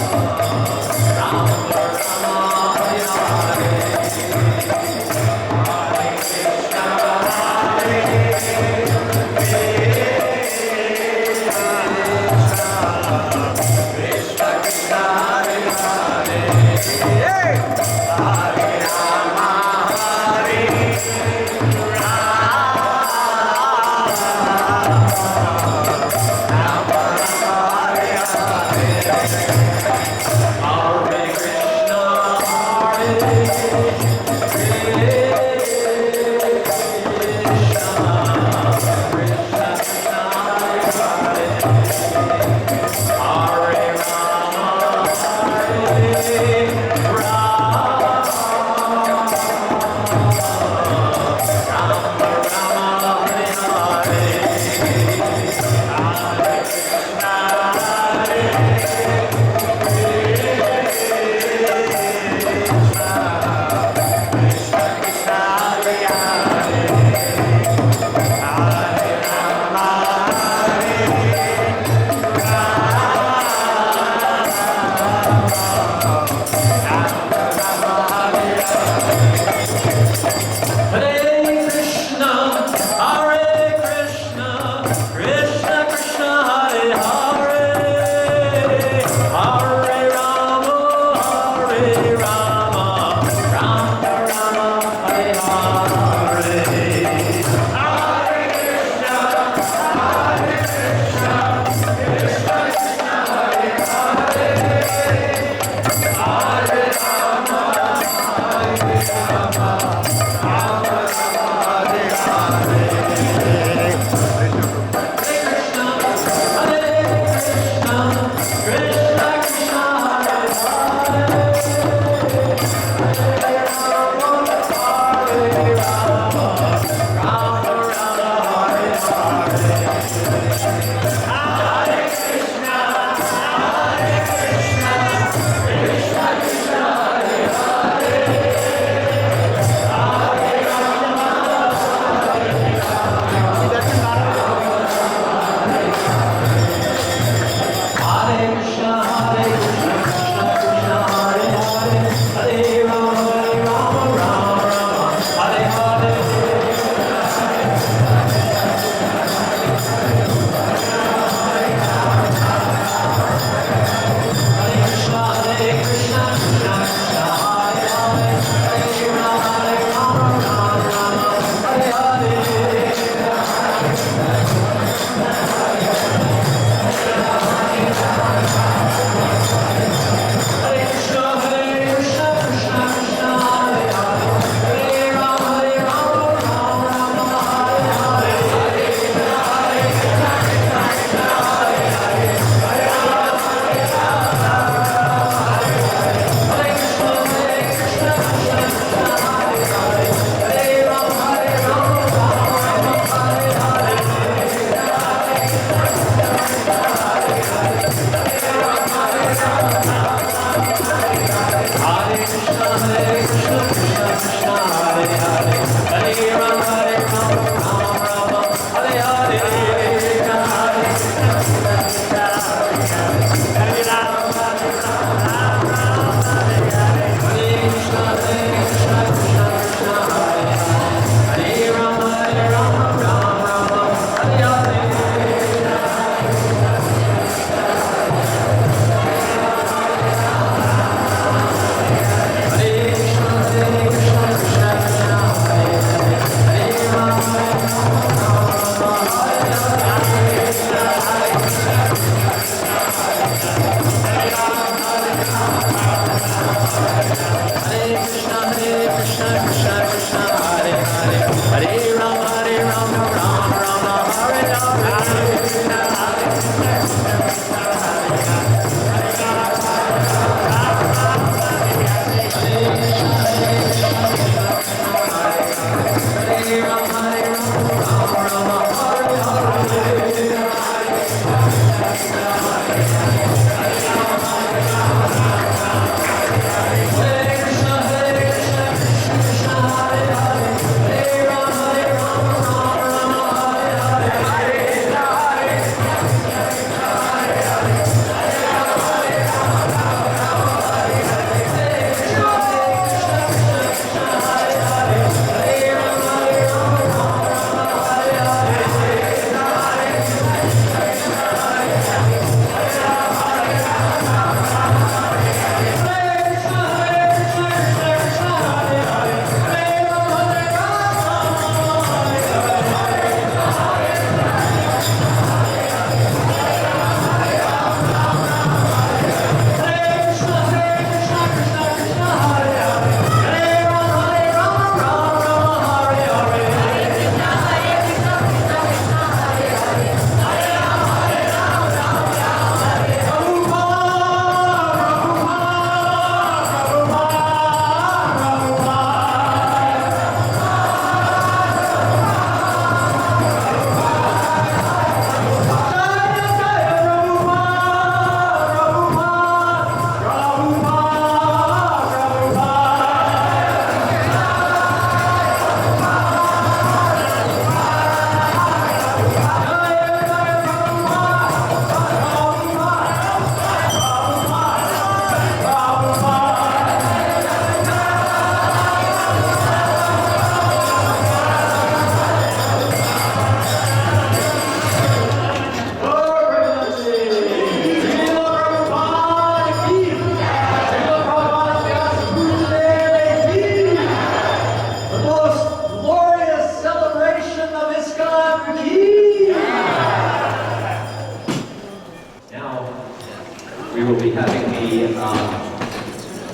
Hare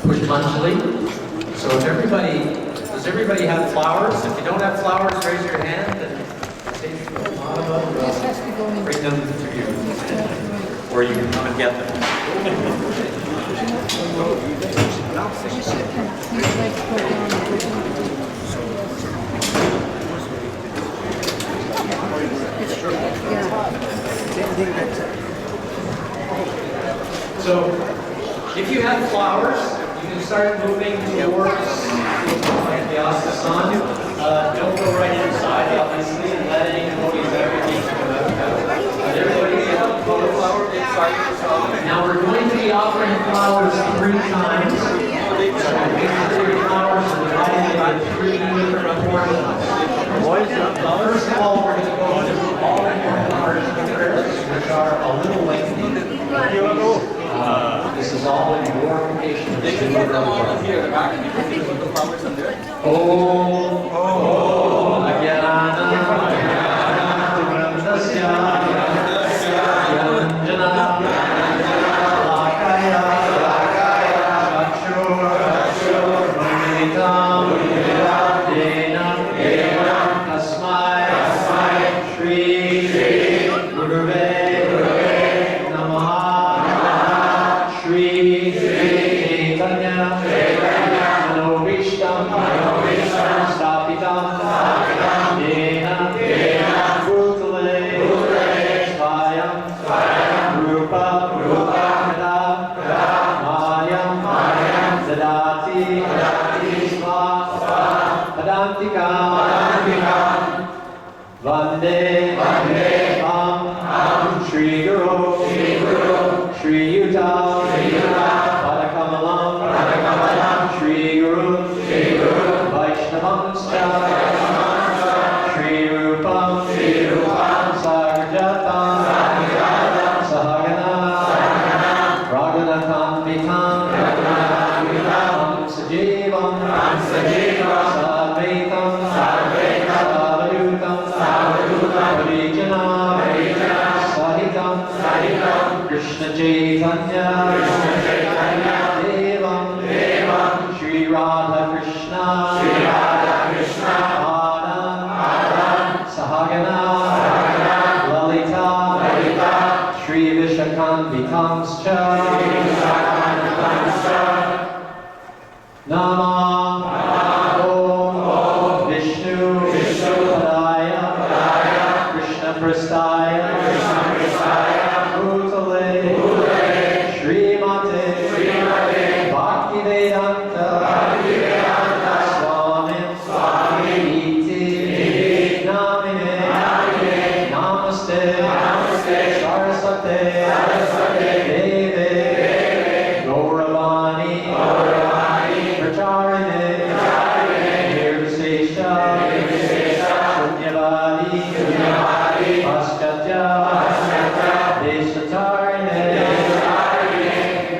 Pushpanjali. So if does everybody have flowers? If you don't have flowers, raise your hand and bring them to you. Or you can come and get them. So if you have flowers, you can start moving towards ISKCON. Don't go right inside, obviously, and let any devotees everything come out. But everybody get a flower inside. Now we're going to be offering flowers 3 times. So these 3 flowers are divided into 3 different portions. First of all, we're going to go through all the flowers, which are a little lengthy. This is all in glorification. They can put them all here. The back, you can put the flowers in there. Vande Shri Guru Shri Yuta Padakamalam Shri Guru Vaishnavam Shri Rupam Sagrajatam Sahagana Raghunatham Vitam Sajivam Sadvaitam Sahitam Krishna Chaitanya Devam Shri Radha Krishna Adam Sahagana Lalita Shri Vishakambhikamscha Namah Om Vishnu Padaya Krishna Prastaya Bhutale Srimate Bhaktivedanta Swami Iti Namine Namaste Saraswate Deve Gauravani Pracharine Nirvisesha Shunyavadi Paschatya Deshatarine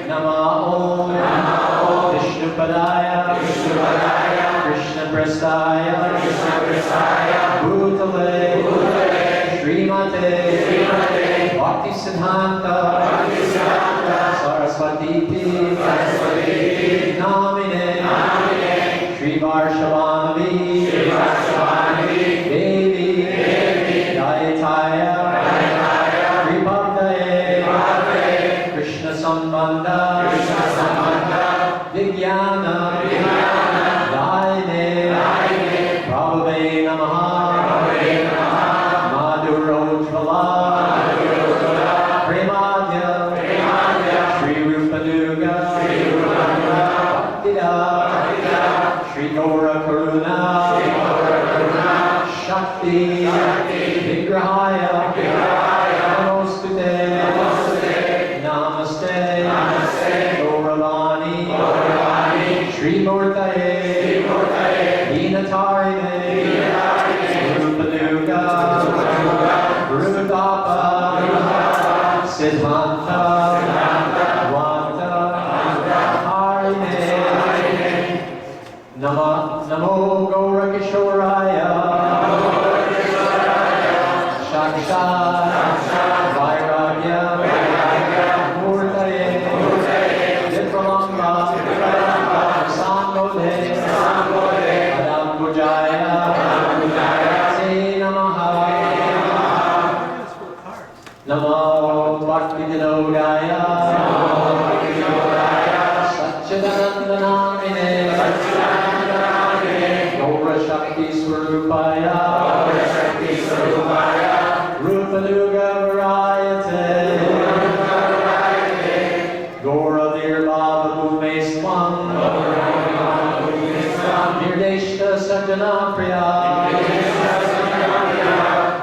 Nama Om Vishnupadaya Krishna Prastaya Bhutale Srimate Bhakti Siddhanta Saraswati Namine Shri Varshavanavi Devi Dayataya Krishna Sambandha Vijnana Daine Prabhave Namaha Madhurojvala Premadya Shri Rupanuga Bhaktida Shri Gaura Karuna Shakti Vigrahaya Namostute Namaste Gauravani Shri Murtaye Dinatarine Rupanuga Rudapa Siddhanta Vanta Harine Namo Gaura Kishoraya Shakshat Vairagya Murtaye Satchidanandana-namine Gaura Shakti Swarupaya Rupanuga Varayate Gaura Virbhava Bhume Swam Nirdeshta Sajjana Priya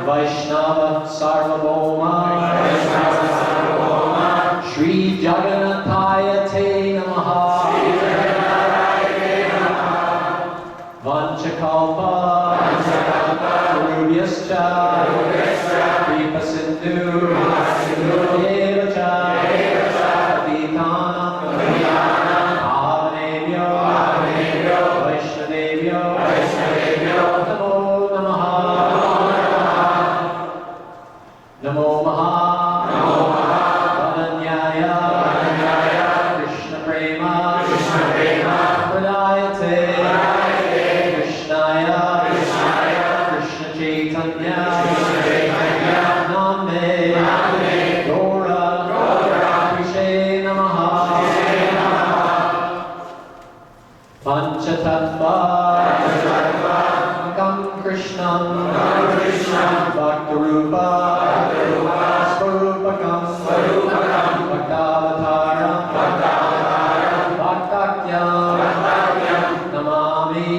Vaishnava Sarvabhauma Shri Jagannathaya Te Namaha Vanchakalpa Rubhyascha Kripa Sindhu Devacha Patitanam Pavanebhyo Vaishnavebhyo Namo Namaha Namo Maha Vananyaya Krishna Prema Pradayate Krishnaya Krishna Chaitanya Name Gaura Krishe Namaha Panchatattva Kam Krishnam Bhaktarupa Swarupakam Bhaktavataram Bhaktakyam Namami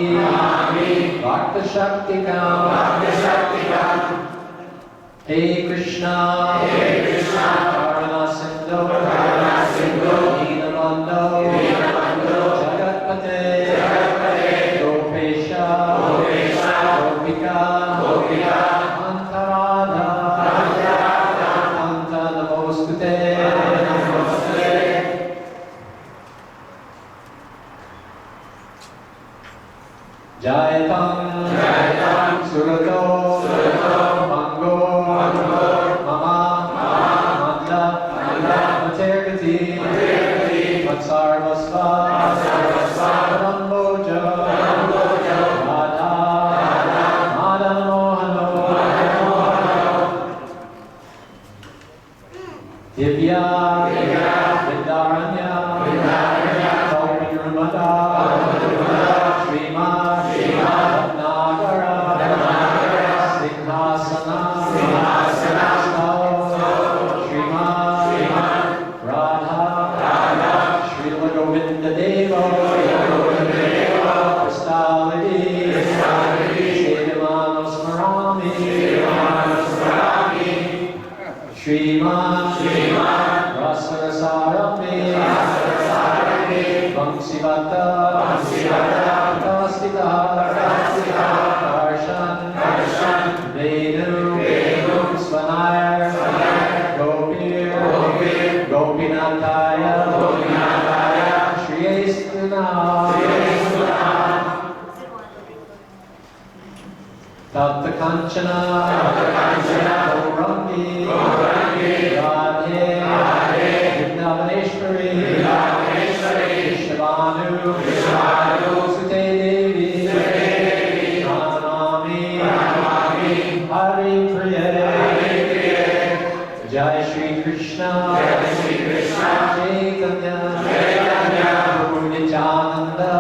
Bhakta Shaktikam Hey Krishna Karuna Sindhu Deenabandhu Jagatpate Gopesha Gopika Antarada Anta Namostute Jayatam Surato Mango Mama Manda Matergati Matsarvasva Ramboja Radha Madan Mohano Divya Vidaranya Kaupidrumata Shrima Nagara Singhasana Shrima Radha Srila Govinda Deva Kristalidi Sevimano Smarami Shrima Rasarasarami Vamsivata Kastita Karshan Venu Svanayar Gopir Gopinathaya Shri Estuna Tapta Kanchana Gaurangi Radhe Vrindavaneshwari Vishnu Sute Devi Pranamami Hari Priya Jai Shri Krishna Chaitanya Prabhu Nityananda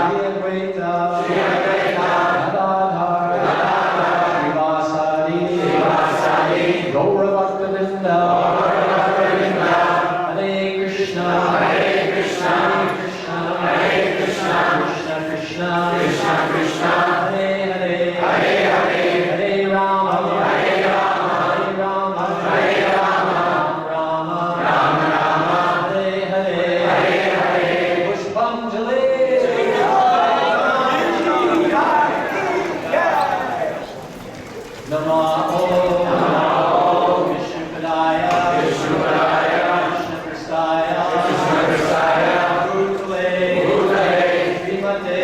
Shri Advaita Gadadhar Srivasadi Gaura Bhaktavinda Hare Krishna Krishna Krishna Hare Hare Hare Rama Rama Hare Hare Pushpanjali Namo Vishnupadaya Krishna Prasthaya Bhutale Srimate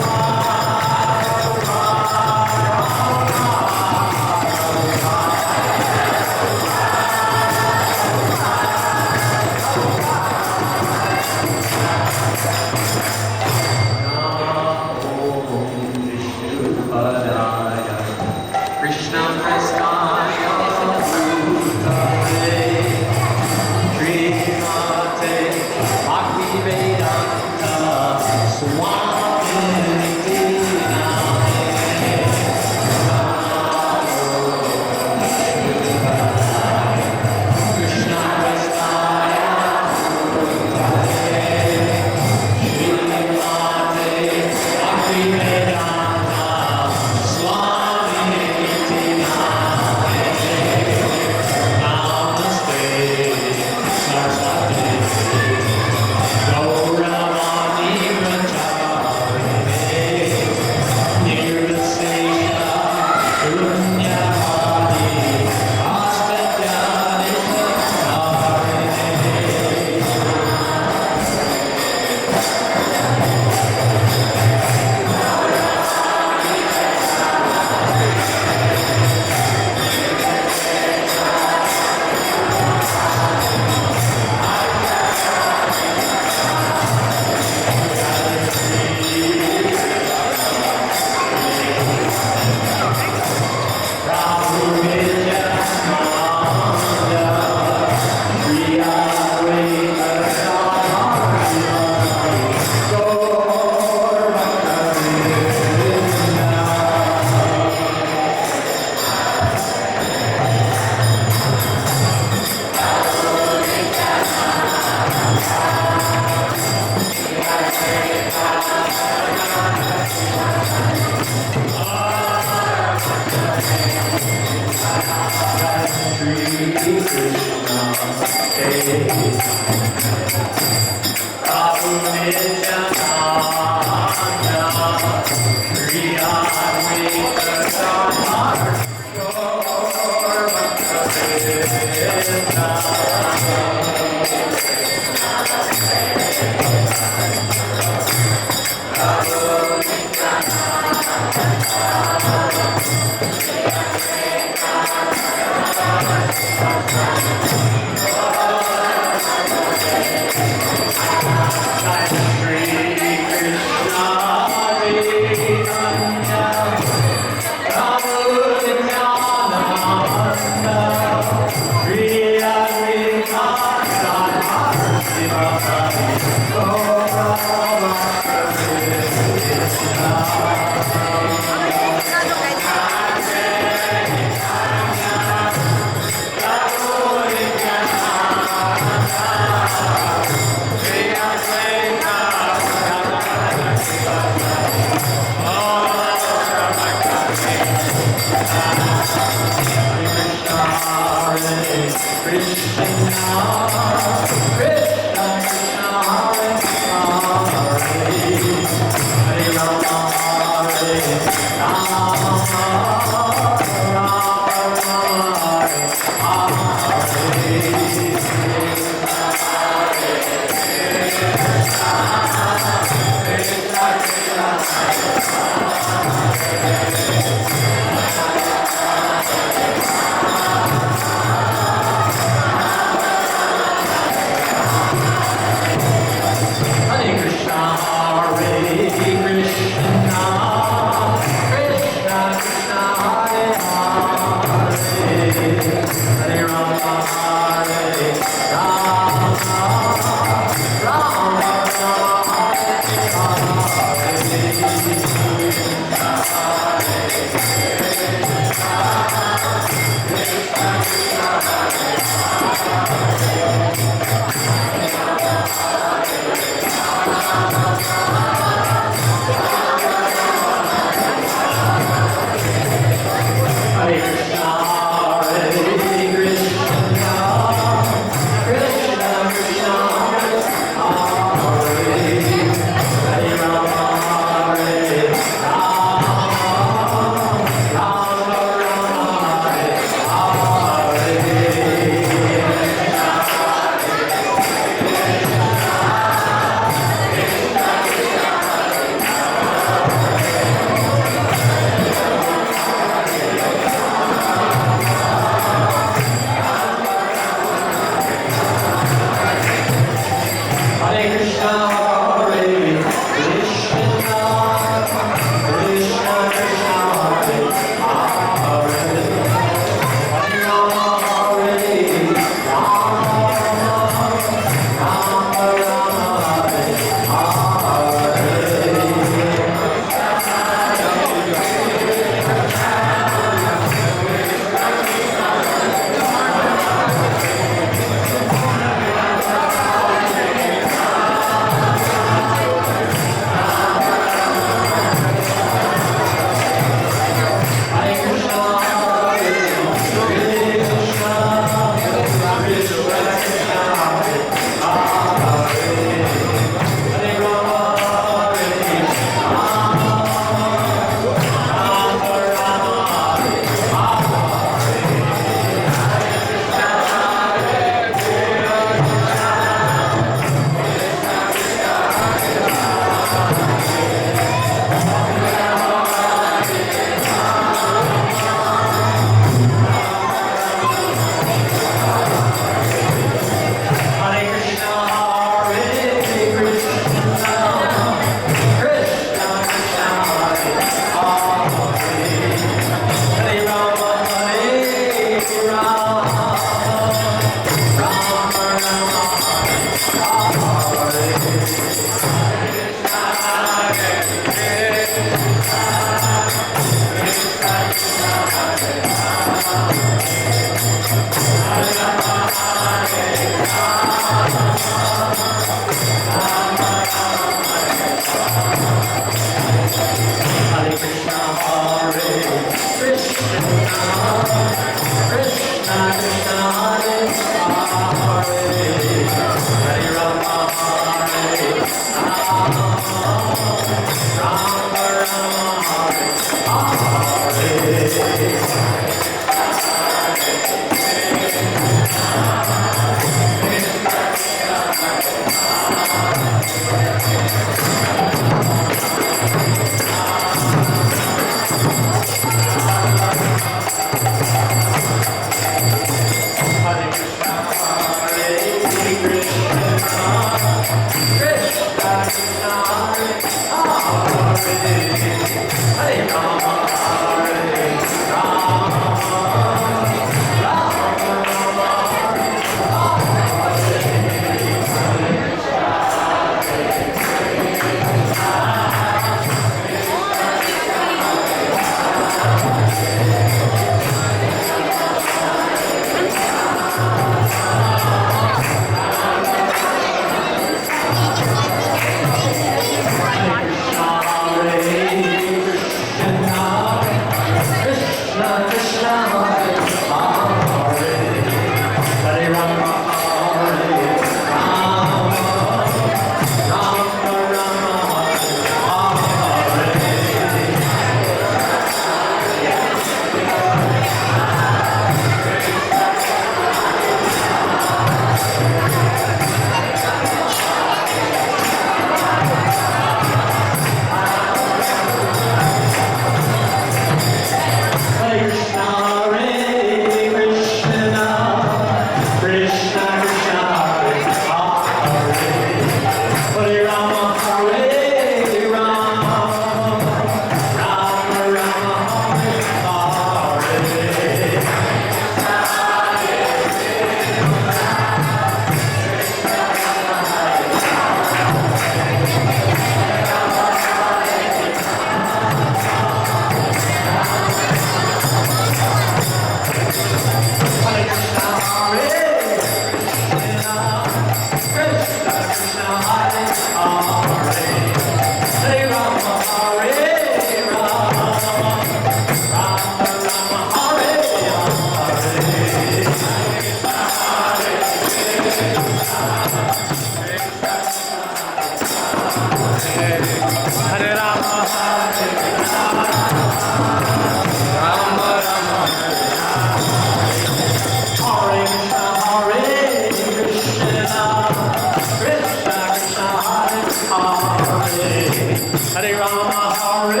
Hare Rama, Hare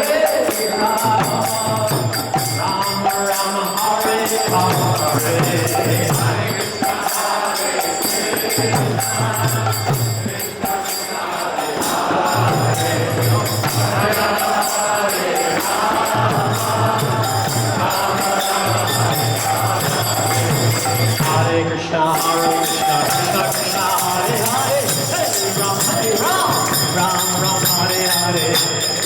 Rama, Rama Rama, Hare Hare Krishna, Krishna Krishna, Hare Hare, Hare Ram, Ram Ram, Hare Hare.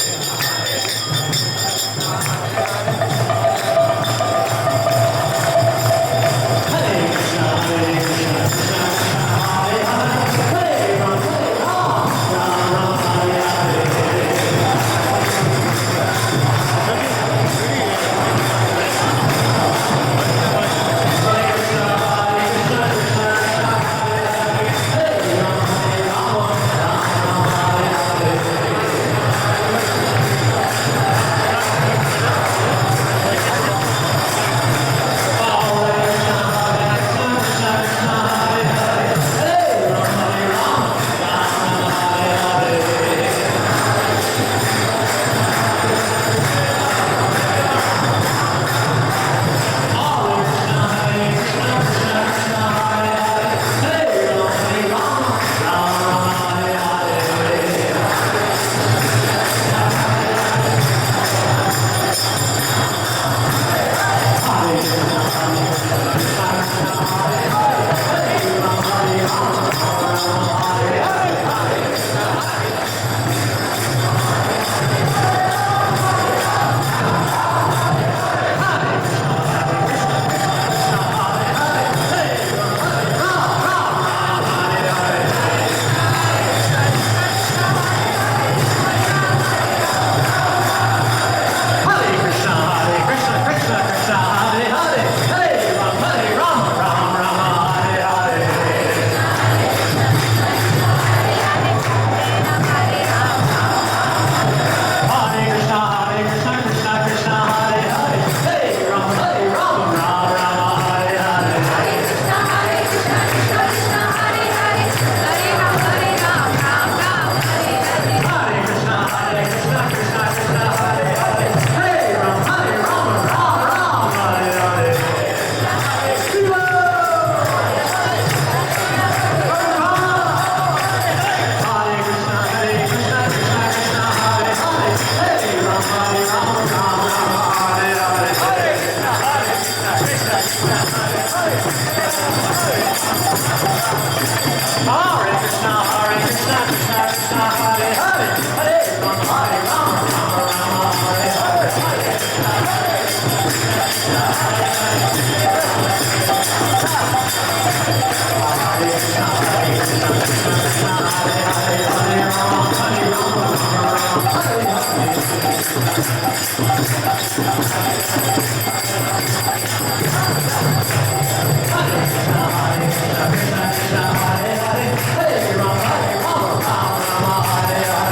Hare Krishna,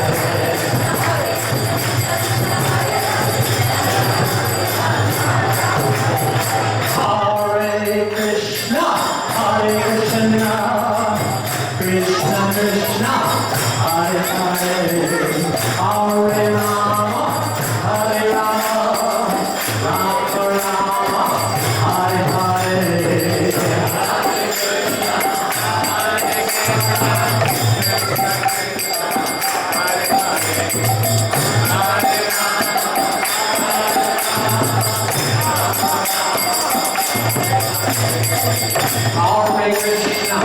Hare Krishna, Krishna Krishna, Hare Hare, Hare Rama, Hare Rama, Rama Rama, Hare Hare. Hare Krishna,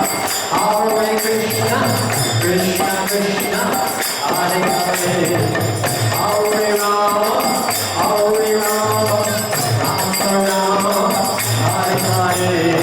Hare Krishna, Krishna Krishna, Hare Hare, Hare Rama, Hare Rama, Rama Rama, Hare Hare.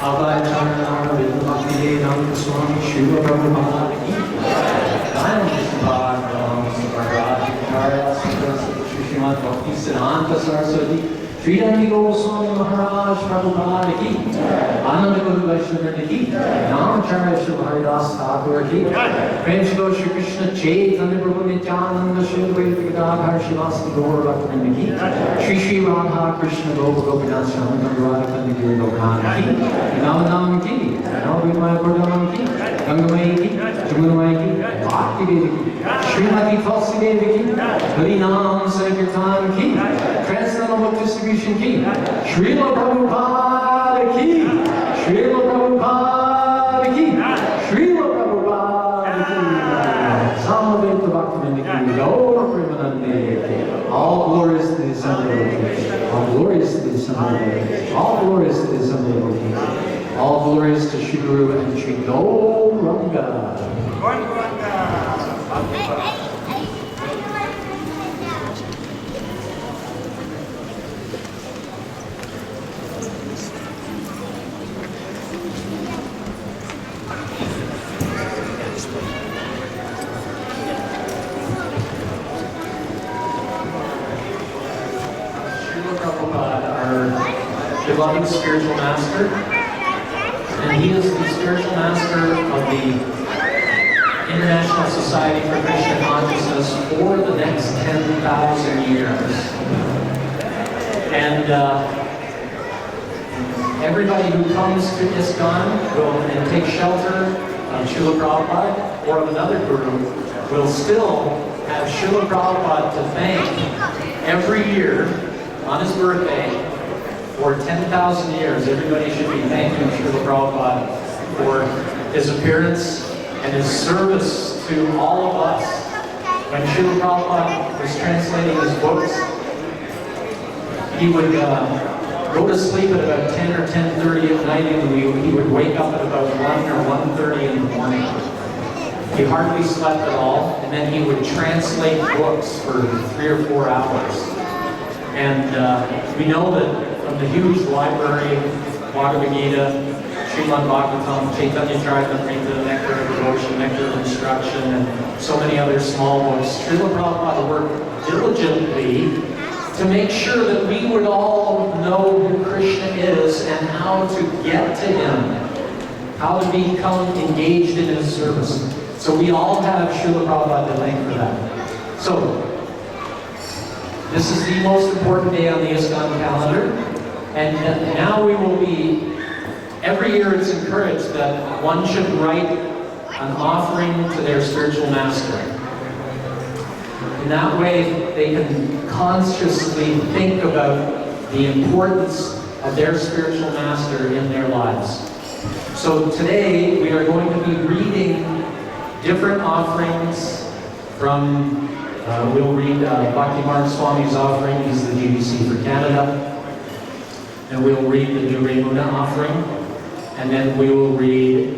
Abhayacharya Bhaktivedanta Swami Srila Prabhupada ki Jai Bhagwan Sarvadacharya Srimad Bhakti Siddhanta Saraswati Sridhari Goswami Maharaj Prabhupada ki Ananda Guru Vaishnava ki Namacharya Srila Haridas Thakur ki Prem Shri Shri Krishna Chaitanya Prabhu Nityananda Shri Advaita Gadadhar Shivasti Gaur Bhaktivinoda ki Shri Shri Radha Krishna Gopa Gopinath Shyamakant Radha Ki Gopinath ki Namanam ki Navimaya Purdamam ki Gangamai ki Jamunamai ki Bhakti Devi ki Srimati Tulsi Devi ki Harinam Sankirtan ki Transcendental Book Distribution ki Srila Prabhupada ki Srila Prabhupada ki Srila Prabhupada ki Samaveta Bhaktivinoda ki Gaura Premanande ki all glories to the Assembly of the all glories to the Assembly of all glories to the Assembly of the all glories to Shri Guru and Shri Gauranga. Srila Prabhupada, our beloved spiritual master, and he is the spiritual master of the International Society for Krishna Consciousness for the next 10,000 years. And everybody who comes to ISKCON will and take shelter of Srila Prabhupada or of another guru will still have Srila Prabhupada to thank every year on his birthday for 10,000 years. Everybody should be thanking Srila Prabhupada for his appearance and his service to all of us. When Srila Prabhupada was translating his books, he would go to sleep at about 10 or 10:30 at night, and he would wake up at about 1 or 1:30 in the morning. He hardly slept at all, and then he would translate books for 3 or 4 hours. And we know that from the huge library, Bhagavad Gita, Srimad Bhagavatam, Chaitanya Charitamrita, Nectar of Devotion, Nectar of Instruction, and so many other small books, Srila Prabhupada worked diligently to make sure that we would all know who Krishna is and how to get to him, how to become engaged in his service. So we all have Srila Prabhupada to thank for that. So, this is the most important day on the ISKCON calendar, and now we will be, every year it's encouraged that one should write an offering to their spiritual master. In that way, they can consciously think about the importance of their spiritual master in their lives. So today, we are going to be reading different offerings from, we'll read Bhakti Marg Swami's offering. He's the GBC for Canada. And we'll read the Duremuna offering. And then we will read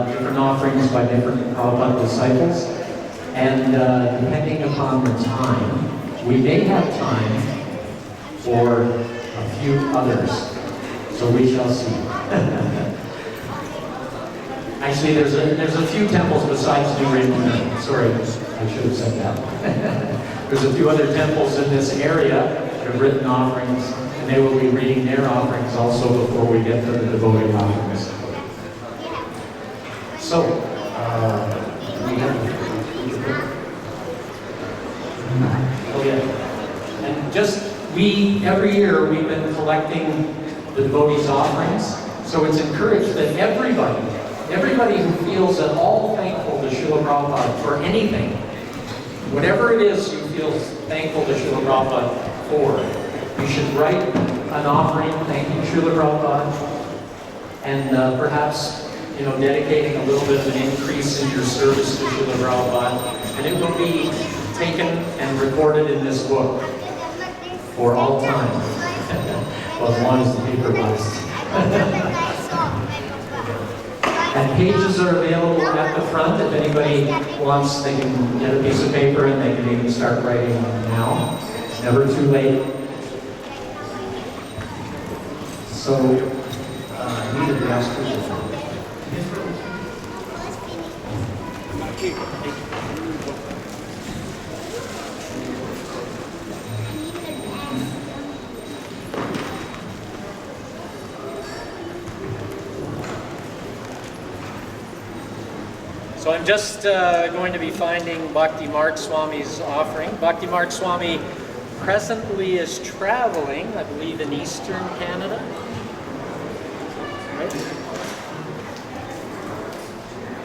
different offerings by different Prabhupada disciples. And depending upon the time, we may have time for a few others. So we shall see. Actually, there's a few temples besides Duremuna. Sorry, I should have said that. There's a few other temples in this area that have written offerings, and they will be reading their offerings also before we get to the devotee offerings. So, we have. Oh yeah. And every year we've been collecting the devotees' offerings. So it's encouraged that everybody who feels at all thankful to Srila Prabhupada for anything, whatever it is you feel thankful to Srila Prabhupada for, you should write an offering thanking Srila Prabhupada, and perhaps dedicating a little bit of an increase in your service to Srila Prabhupada, and it will be taken and recorded in this book for all time. Well, as long as the paper lasts. And pages are available at the front. If anybody wants, they can get a piece of paper and they can even start writing now. It's never too late. So, the Vyasa Puja. So I'm just going to be finding Bhakti Mark Swami's offering. Bhakti Mark Swami presently is traveling, I believe, in eastern Canada. Right?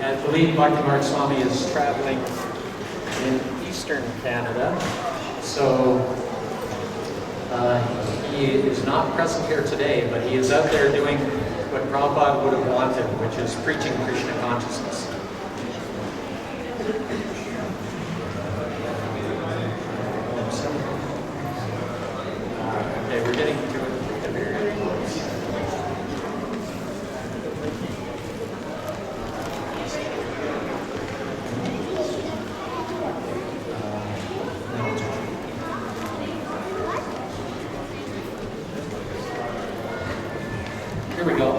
I believe Bhakti Mark Swami is traveling in eastern Canada. So he is not present here today, but he is out there doing what Prabhupada would have wanted, which is preaching Krishna consciousness. Okay, we're getting to it. Here we go.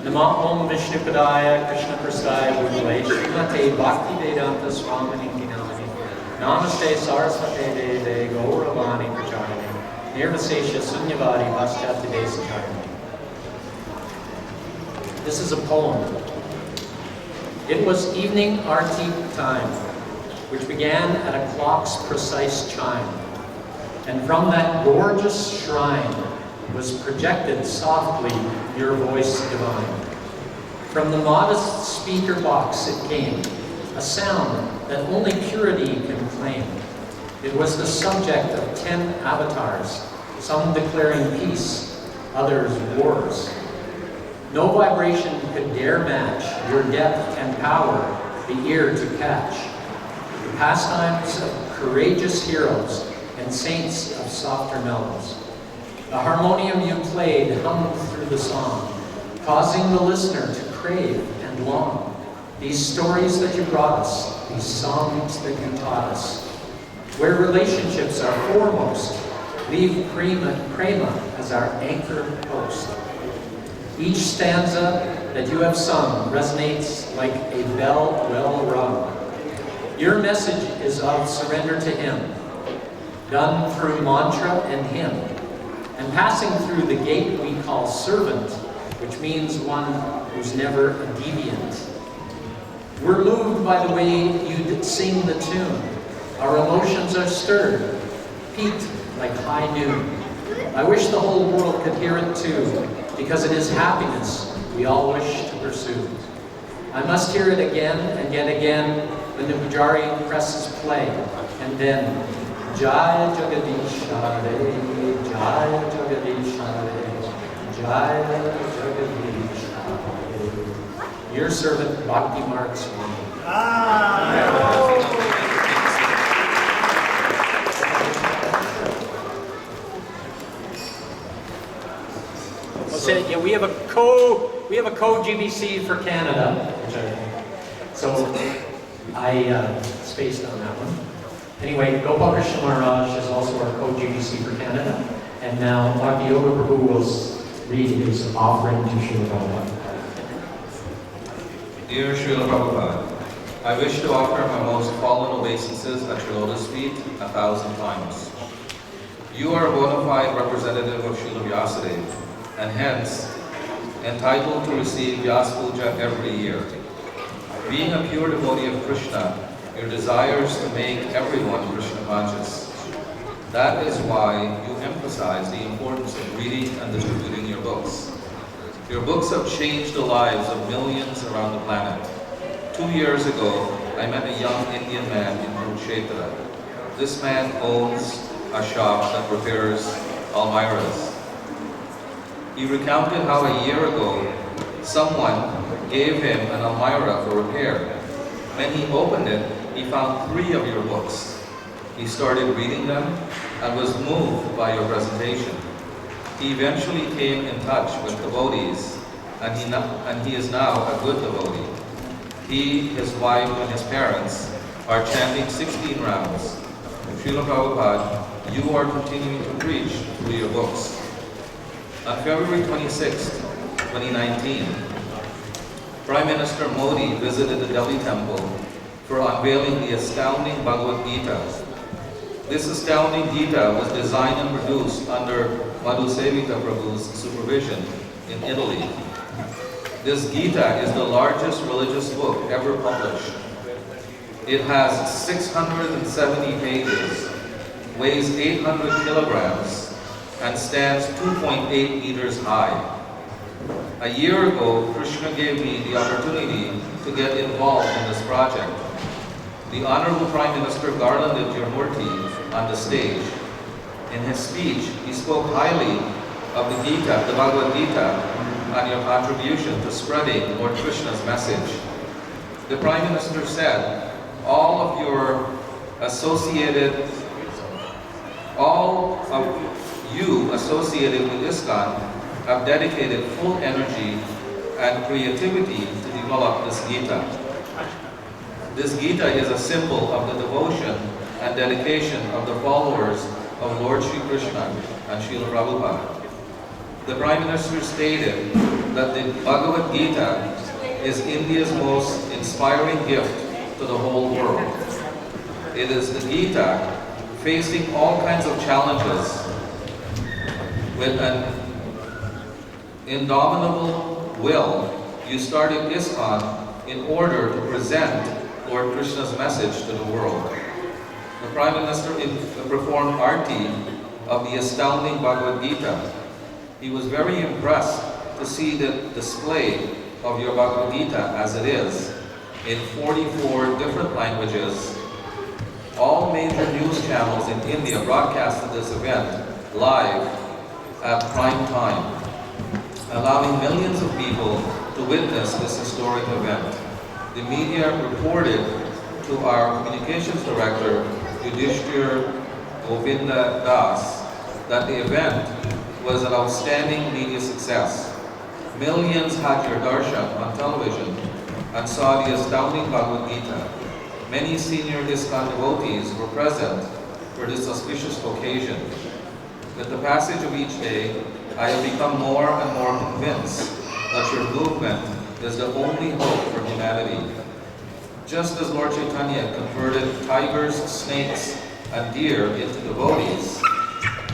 Nama Om Vishnu Padaya Krishna Prasthaya Bhutale Srimate Bhakti Vedanta Swamini Namani Namaste Saraswate Deve Gauravani Pracharane Nirvasesha Sunyavadi Vaschati Desacharane. This is a poem. It was evening arti time, which began at a clock's precise chime, and from that gorgeous shrine was projected softly your voice divine. From the modest speaker box it came, a sound that only purity can claim. It was the subject of 10 avatars, some declaring peace, others wars. No vibration could dare match your depth and power, the ear to catch. The pastimes of courageous heroes and saints of softer mellows. The harmonium you played hummed through the song, causing the listener to crave and long. These stories that you brought us, these songs that you taught us, where relationships are foremost, leave prema as our anchor post. Each stanza that you have sung resonates like a bell well rung. Your message is of surrender to Him, done through mantra and hymn, and passing through the gate we call servant, which means one who's never a deviant. We're moved by the way you sing the tune. Our emotions are stirred, peaked like high noon. I wish the whole world could hear it too, because it is happiness we all wish to pursue. I must hear it again and yet again when the Pujari presses play, and then Jai Jagadish Hare, Jai Jagadish Hare, Jai Jagadish Hare. Your servant Bhakti Mark Swami. Yeah, we have a co-GBC for Canada, so I spaced on that one. Anyway, Gopal Krishna Maharaj is also our co-GBC for Canada, and now Bhakti Yoga Prabhu will read his offering to Srila Prabhupada. Dear Srila Prabhupada, I wish to offer my most fallen obeisances at your lotus feet 1,000 times. You are a bona fide representative of Srila Vyasadeva, and hence entitled to receive Vyasa Puja every year. Being a pure devotee of Krishna, your desire is to make everyone Krishna conscious. That is why you emphasize the importance of reading and distributing your books. Your books have changed the lives of millions around the planet. 2 years ago, I met a young Indian man in Kurukshetra. This man owns a shop that repairs almiras. He recounted how a year ago, someone gave him an almira for repair. When he opened it, he found 3 of your books. He started reading them and was moved by your presentation. He eventually came in touch with devotees, and he is now a good devotee. He, his wife, and his parents are chanting 16 rounds. Srila Prabhupada, you are continuing to preach through your books. On February 26, 2019, Prime Minister Modi visited the Delhi temple for unveiling the astounding Bhagavad Gita. This astounding Gita was designed and produced under Madhusevita Prabhu's supervision in Italy. This Gita is the largest religious book ever published. It has 670 pages, weighs 800 kilograms, and stands 2.8 meters high. A year ago, Krishna gave me the opportunity to get involved in this project. The Honorable Prime Minister garlanded your murti on the stage. In his speech, he spoke highly of the Gita, the Bhagavad Gita, and your contribution to spreading Lord Krishna's message. The Prime Minister said, all of you associated with ISKCON have dedicated full energy and creativity to develop this Gita. This Gita is a symbol of the devotion and dedication of the followers of Lord Sri Krishna and Srila Prabhupada. The Prime Minister stated that the Bhagavad Gita is India's most inspiring gift to the whole world. It is the Gita facing all kinds of challenges with an indomitable will. You started ISKCON in order to present Lord Krishna's message to the world. The Prime Minister performed arti of the astounding Bhagavad Gita. He was very impressed to see the display of your Bhagavad Gita as it is in 44 different languages. All major news channels in India broadcasted this event live at prime time, allowing millions of people to witness this historic event. The media reported to our communications director, Yudhishthir Govinda Das, that the event was an outstanding media success. Millions had your darshan on television and saw the astounding Bhagavad Gita. Many senior ISKCON devotees were present for this auspicious occasion. With the passage of each day, I have become more and more convinced that your movement is the only hope for humanity. Just as Lord Chaitanya converted tigers, snakes, and deer into devotees,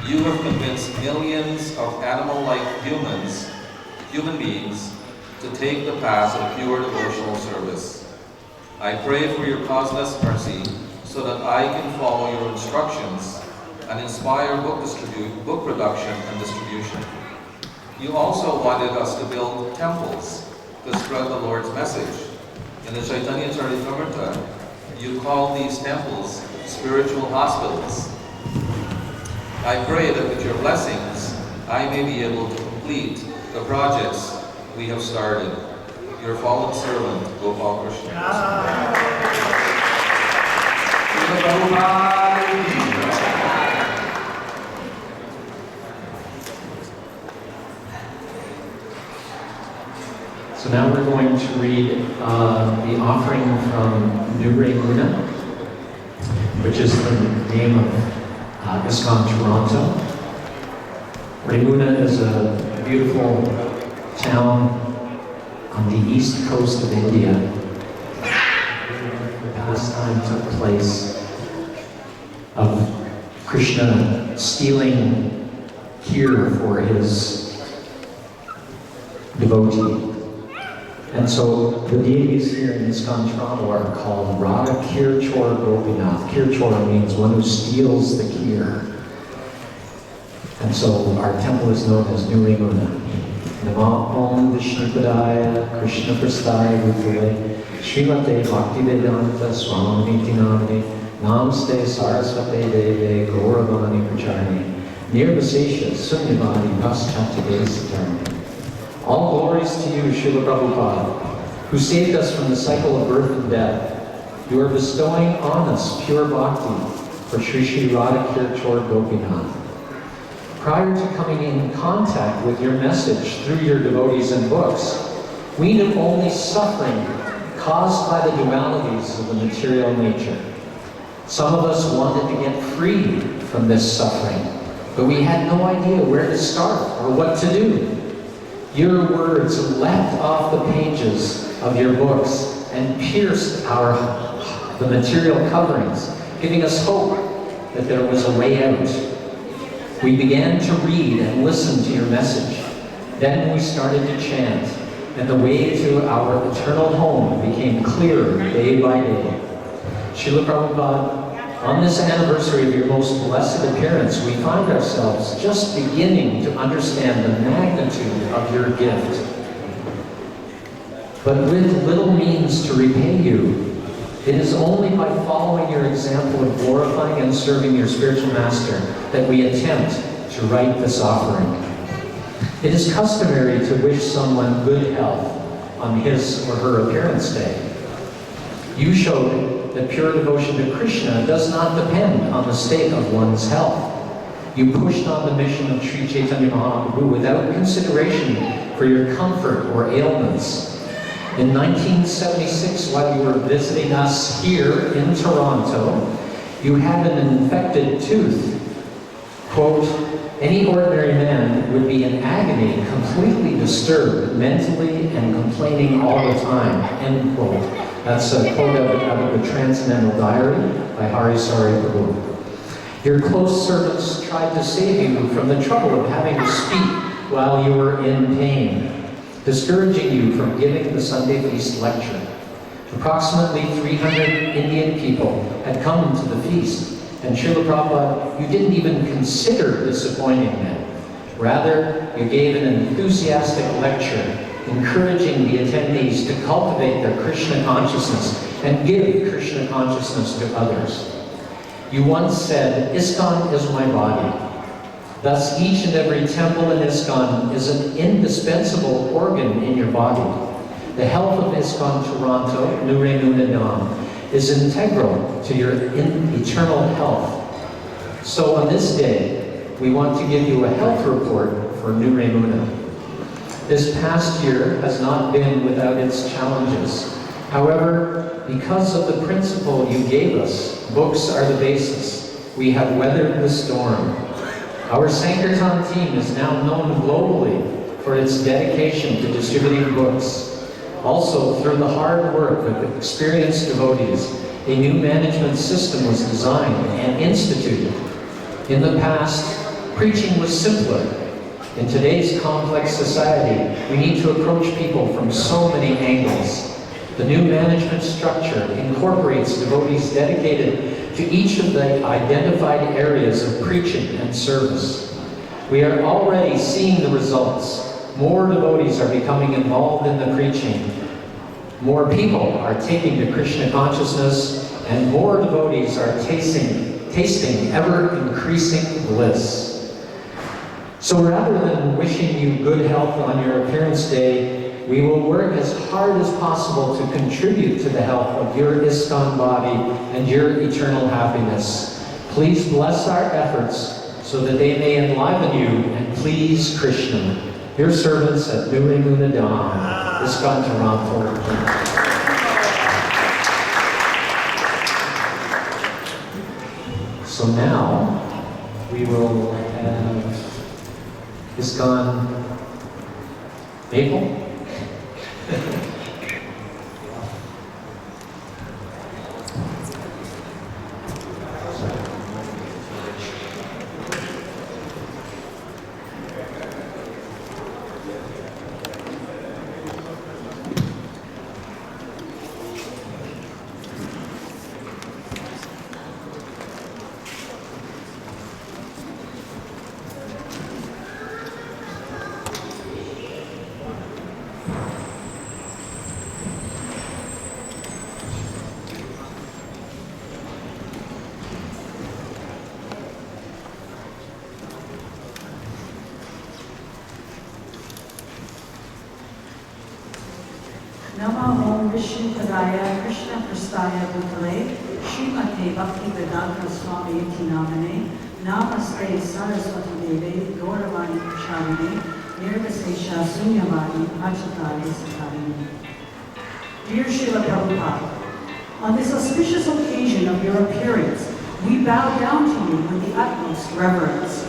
you have convinced millions of animal-like human beings, to take the path of pure devotional service. I pray for your causeless mercy so that I can follow your instructions and inspire book production and distribution. You also wanted us to build temples to spread the Lord's message. In the Chaitanya Charitamrita, you call these temples spiritual hospitals. I pray that with your blessings, I may be able to complete the projects we have started. Your fallen servant, Gopal Krishna. So now we're going to read the offering from Nure Muna, which is the name of ISKCON Toronto. Raimuna is a beautiful town on the east coast of India. The pastime took place of Krishna stealing kheer for his devotee. And so the deities here in ISKCON Toronto are called Radha Kirchor Gopinath. Kirchor means one who steals the kheer. And so our temple is known as Nure Muna. Nama Om Vishnupadaya Krishna Prastaya Rupale Srimate Bhaktivedanta Swami Namane Namaste Sarasvate Deve Gauravani Pracharne Nirvasesha Sunyavadi Paschatade Satarne. All glories to you, Srila Prabhupada, who saved us from the cycle of birth and death. You are bestowing on us pure bhakti for Sri Sri Radha Kirchor Gopinath. Prior to coming in contact with your message through your devotees and books, we knew only suffering caused by the dualities of the material nature. Some of us wanted to get free from this suffering, but we had no idea where to start or what to do. Your words leapt off the pages of your books and pierced the material coverings, giving us hope that there was a way out. We began to read and listen to your message. Then we started to chant, and the way to our eternal home became clearer day by day. Srila Prabhupada, on this anniversary of your most blessed appearance, we find ourselves just beginning to understand the magnitude of your gift. But with little means to repay you, it is only by following your example of glorifying and serving your spiritual master that we attempt to write this offering. It is customary to wish someone good health on his or her appearance day. You showed that pure devotion to Krishna does not depend on the state of one's health. You pushed on the mission of Sri Chaitanya Mahaprabhu without consideration for your comfort or ailments. In 1976, while you were visiting us here in Toronto, you had an infected tooth. Quote, any ordinary man would be in agony, completely disturbed mentally and complaining all the time, end quote. That's a quote out of the Transcendental Diary by Harisari Prabhu. Your close servants tried to save you from the trouble of having to speak while you were in pain, discouraging you from giving the Sunday feast lecture. Approximately 300 Indian people had come to the feast, and Srila Prabhupada, you didn't even consider disappointing them. Rather, you gave an enthusiastic lecture, encouraging the attendees to cultivate their Krishna consciousness and give Krishna consciousness to others. You once said, ISKCON is my body. Thus, each and every temple in ISKCON is an indispensable organ in your body. The health of ISKCON Toronto, Nure Nunadam, is integral to your eternal health. So on this day, we want to give you a health report for Nure Muna. This past year has not been without its challenges. However, because of the principle you gave us, books are the basis. We have weathered the storm. Our Sankirtan team is now known globally for its dedication to distributing books. Also, through the hard work of experienced devotees, a new management system was designed and instituted. In the past, preaching was simpler. In today's complex society, we need to approach people from so many angles. The new management structure incorporates devotees dedicated to each of the identified areas of preaching and service. We are already seeing the results. More devotees are becoming involved in the preaching. More people are taking to Krishna consciousness, and more devotees are tasting ever-increasing bliss. So rather than wishing you good health on your appearance day, we will work as hard as possible to contribute to the health of your ISKCON body and your eternal happiness. Please bless our efforts so that they may enliven you and please Krishna. Your servants at Nure Munadam, ISKCON Toronto. So now we will have ISKCON Maple. Namo Om Vishnu Padaya Krishna Prastaya Bhutale Srimate Bhakti Vedanta Swami Iti Namane Namaste Saraswati Deve Gauravani Prasharine Nirvasesha Sunyavadi Achatari Satarini. Dear Srila Prabhupada, on this auspicious occasion of your appearance We bow down to you with the utmost reverence.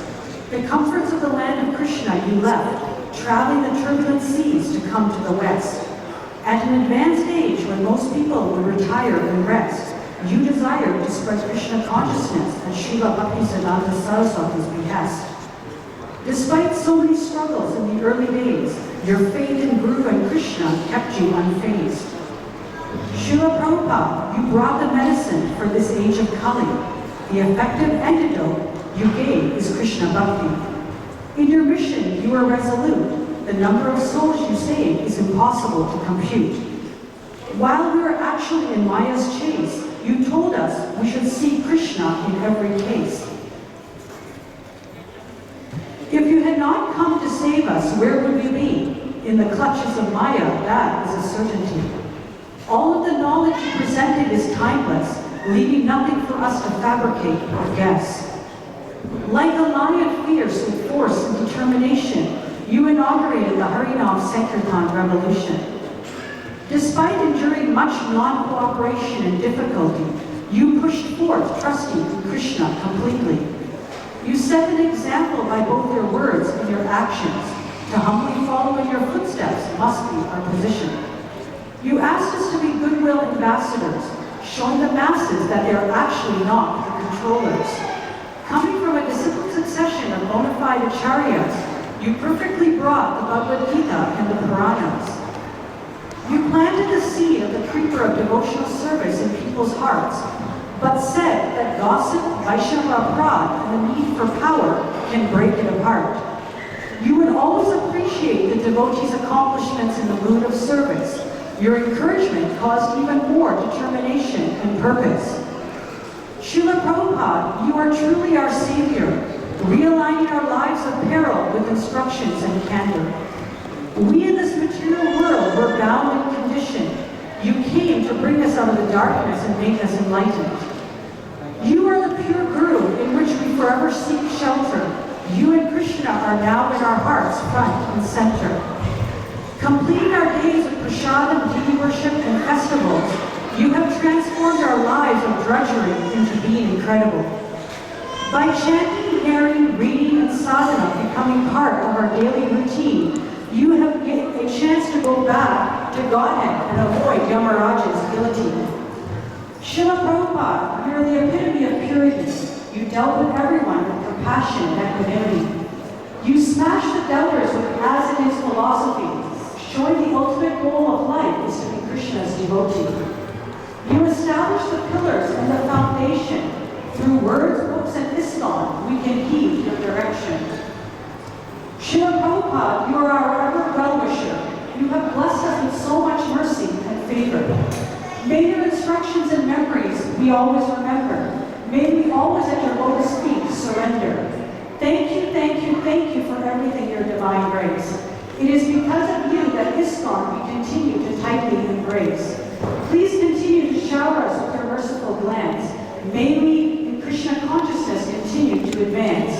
The comforts of the land of Krishna you left, traveling the turbulent seas to come to the west. At an advanced age when most people would retire and rest, you desired to spread Krishna consciousness at Srila Bhaktisiddhanta Saraswati's behest. Despite so many struggles in the early days, your faith in Guru and Krishna kept you unfazed. Srila Prabhupada, you brought the medicine for this age of Kali. The effective antidote you gave is Krishna Bhakti. In your mission, you are resolute. The number of souls you saved is impossible to compute. While we were actually in Maya's chase, you told us we should seek Krishna in every case. If you had not come to save us, where would we be? In the clutches of Maya, that is a certainty. All of the knowledge you presented is timeless, leaving nothing for us to fabricate or guess. Like a lion fierce with force and determination, you inaugurated the Harinam Sankirtan revolution. Despite enduring much non-cooperation and difficulty, you pushed forth trusting in Krishna completely. You set an example by both your words and your actions. To humbly follow in your footsteps must be our position. You asked us to be goodwill ambassadors, showing the masses that they are actually not the controllers. Coming from a disciplined succession of bona fide acharyas, you perfectly brought the Bhagavad Gita and the Puranas. You planted the seed of the creeper of devotional service in people's hearts, but said that gossip, Vaishnava pride, and the need for power can break it apart. You would always appreciate the devotees' accomplishments in the mood of service. Your encouragement caused even more determination and purpose. Srila Prabhupada, you are truly our savior, realigning our lives of peril with instructions and candor. We in this material world were bound and conditioned. You came to bring us out of the darkness and make us enlightened. You are the pure Guru in which we forever seek shelter. You and Krishna are now in our hearts, front and center. Completing our days of prasadam, deity worship, and festivals, you have transformed our lives of drudgery into being incredible. By chanting, hearing, reading, and sadhana becoming part of our daily routine, you have a chance to go back to Godhead and avoid Yamaraj's guillotine. Srila Prabhupada, you are the epitome of purity. You dealt with everyone with compassion and equanimity. You smashed the doubters with as it is philosophy, showing the ultimate goal of life is to be Krishna's devotee. You established the pillars and the foundation. Through words, books, and ISKCON, we can heed your direction. Srila Prabhupada, you are our ever well-wisher. You have blessed us with so much mercy and favor. May your instructions and memories we always remember. May we always at your lotus feet surrender. Thank you, thank you, thank you for everything, your divine grace. It is because of you that ISKCON we continue to tightly embrace. Please continue to shower us with your merciful glance. May we, in Krishna consciousness, continue to advance.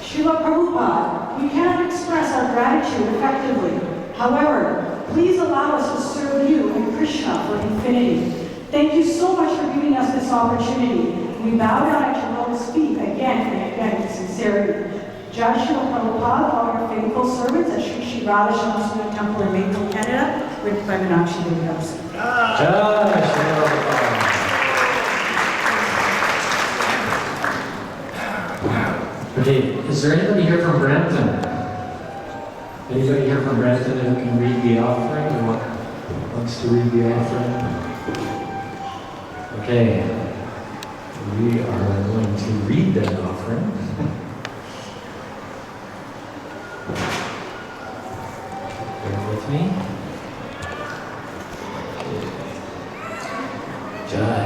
Srila Prabhupada, we cannot express our gratitude effectively. However, please allow us to serve you and Krishna for infinity. Thank you so much for giving us this opportunity. We bow down at your lotus feet again and again in sincerity. Jai Srila Prabhupada, all your faithful servants at Sri Sri Radha Shamasundar Temple in Maple, Canada, written by Meenakshi Devi Dasi. Jai Srila Prabhupada. Okay, is there anybody here from Brampton? Anybody here from Brampton who can read the offering or wants to read the offering? Okay, we are going to read that offering. Bear with me. Jai.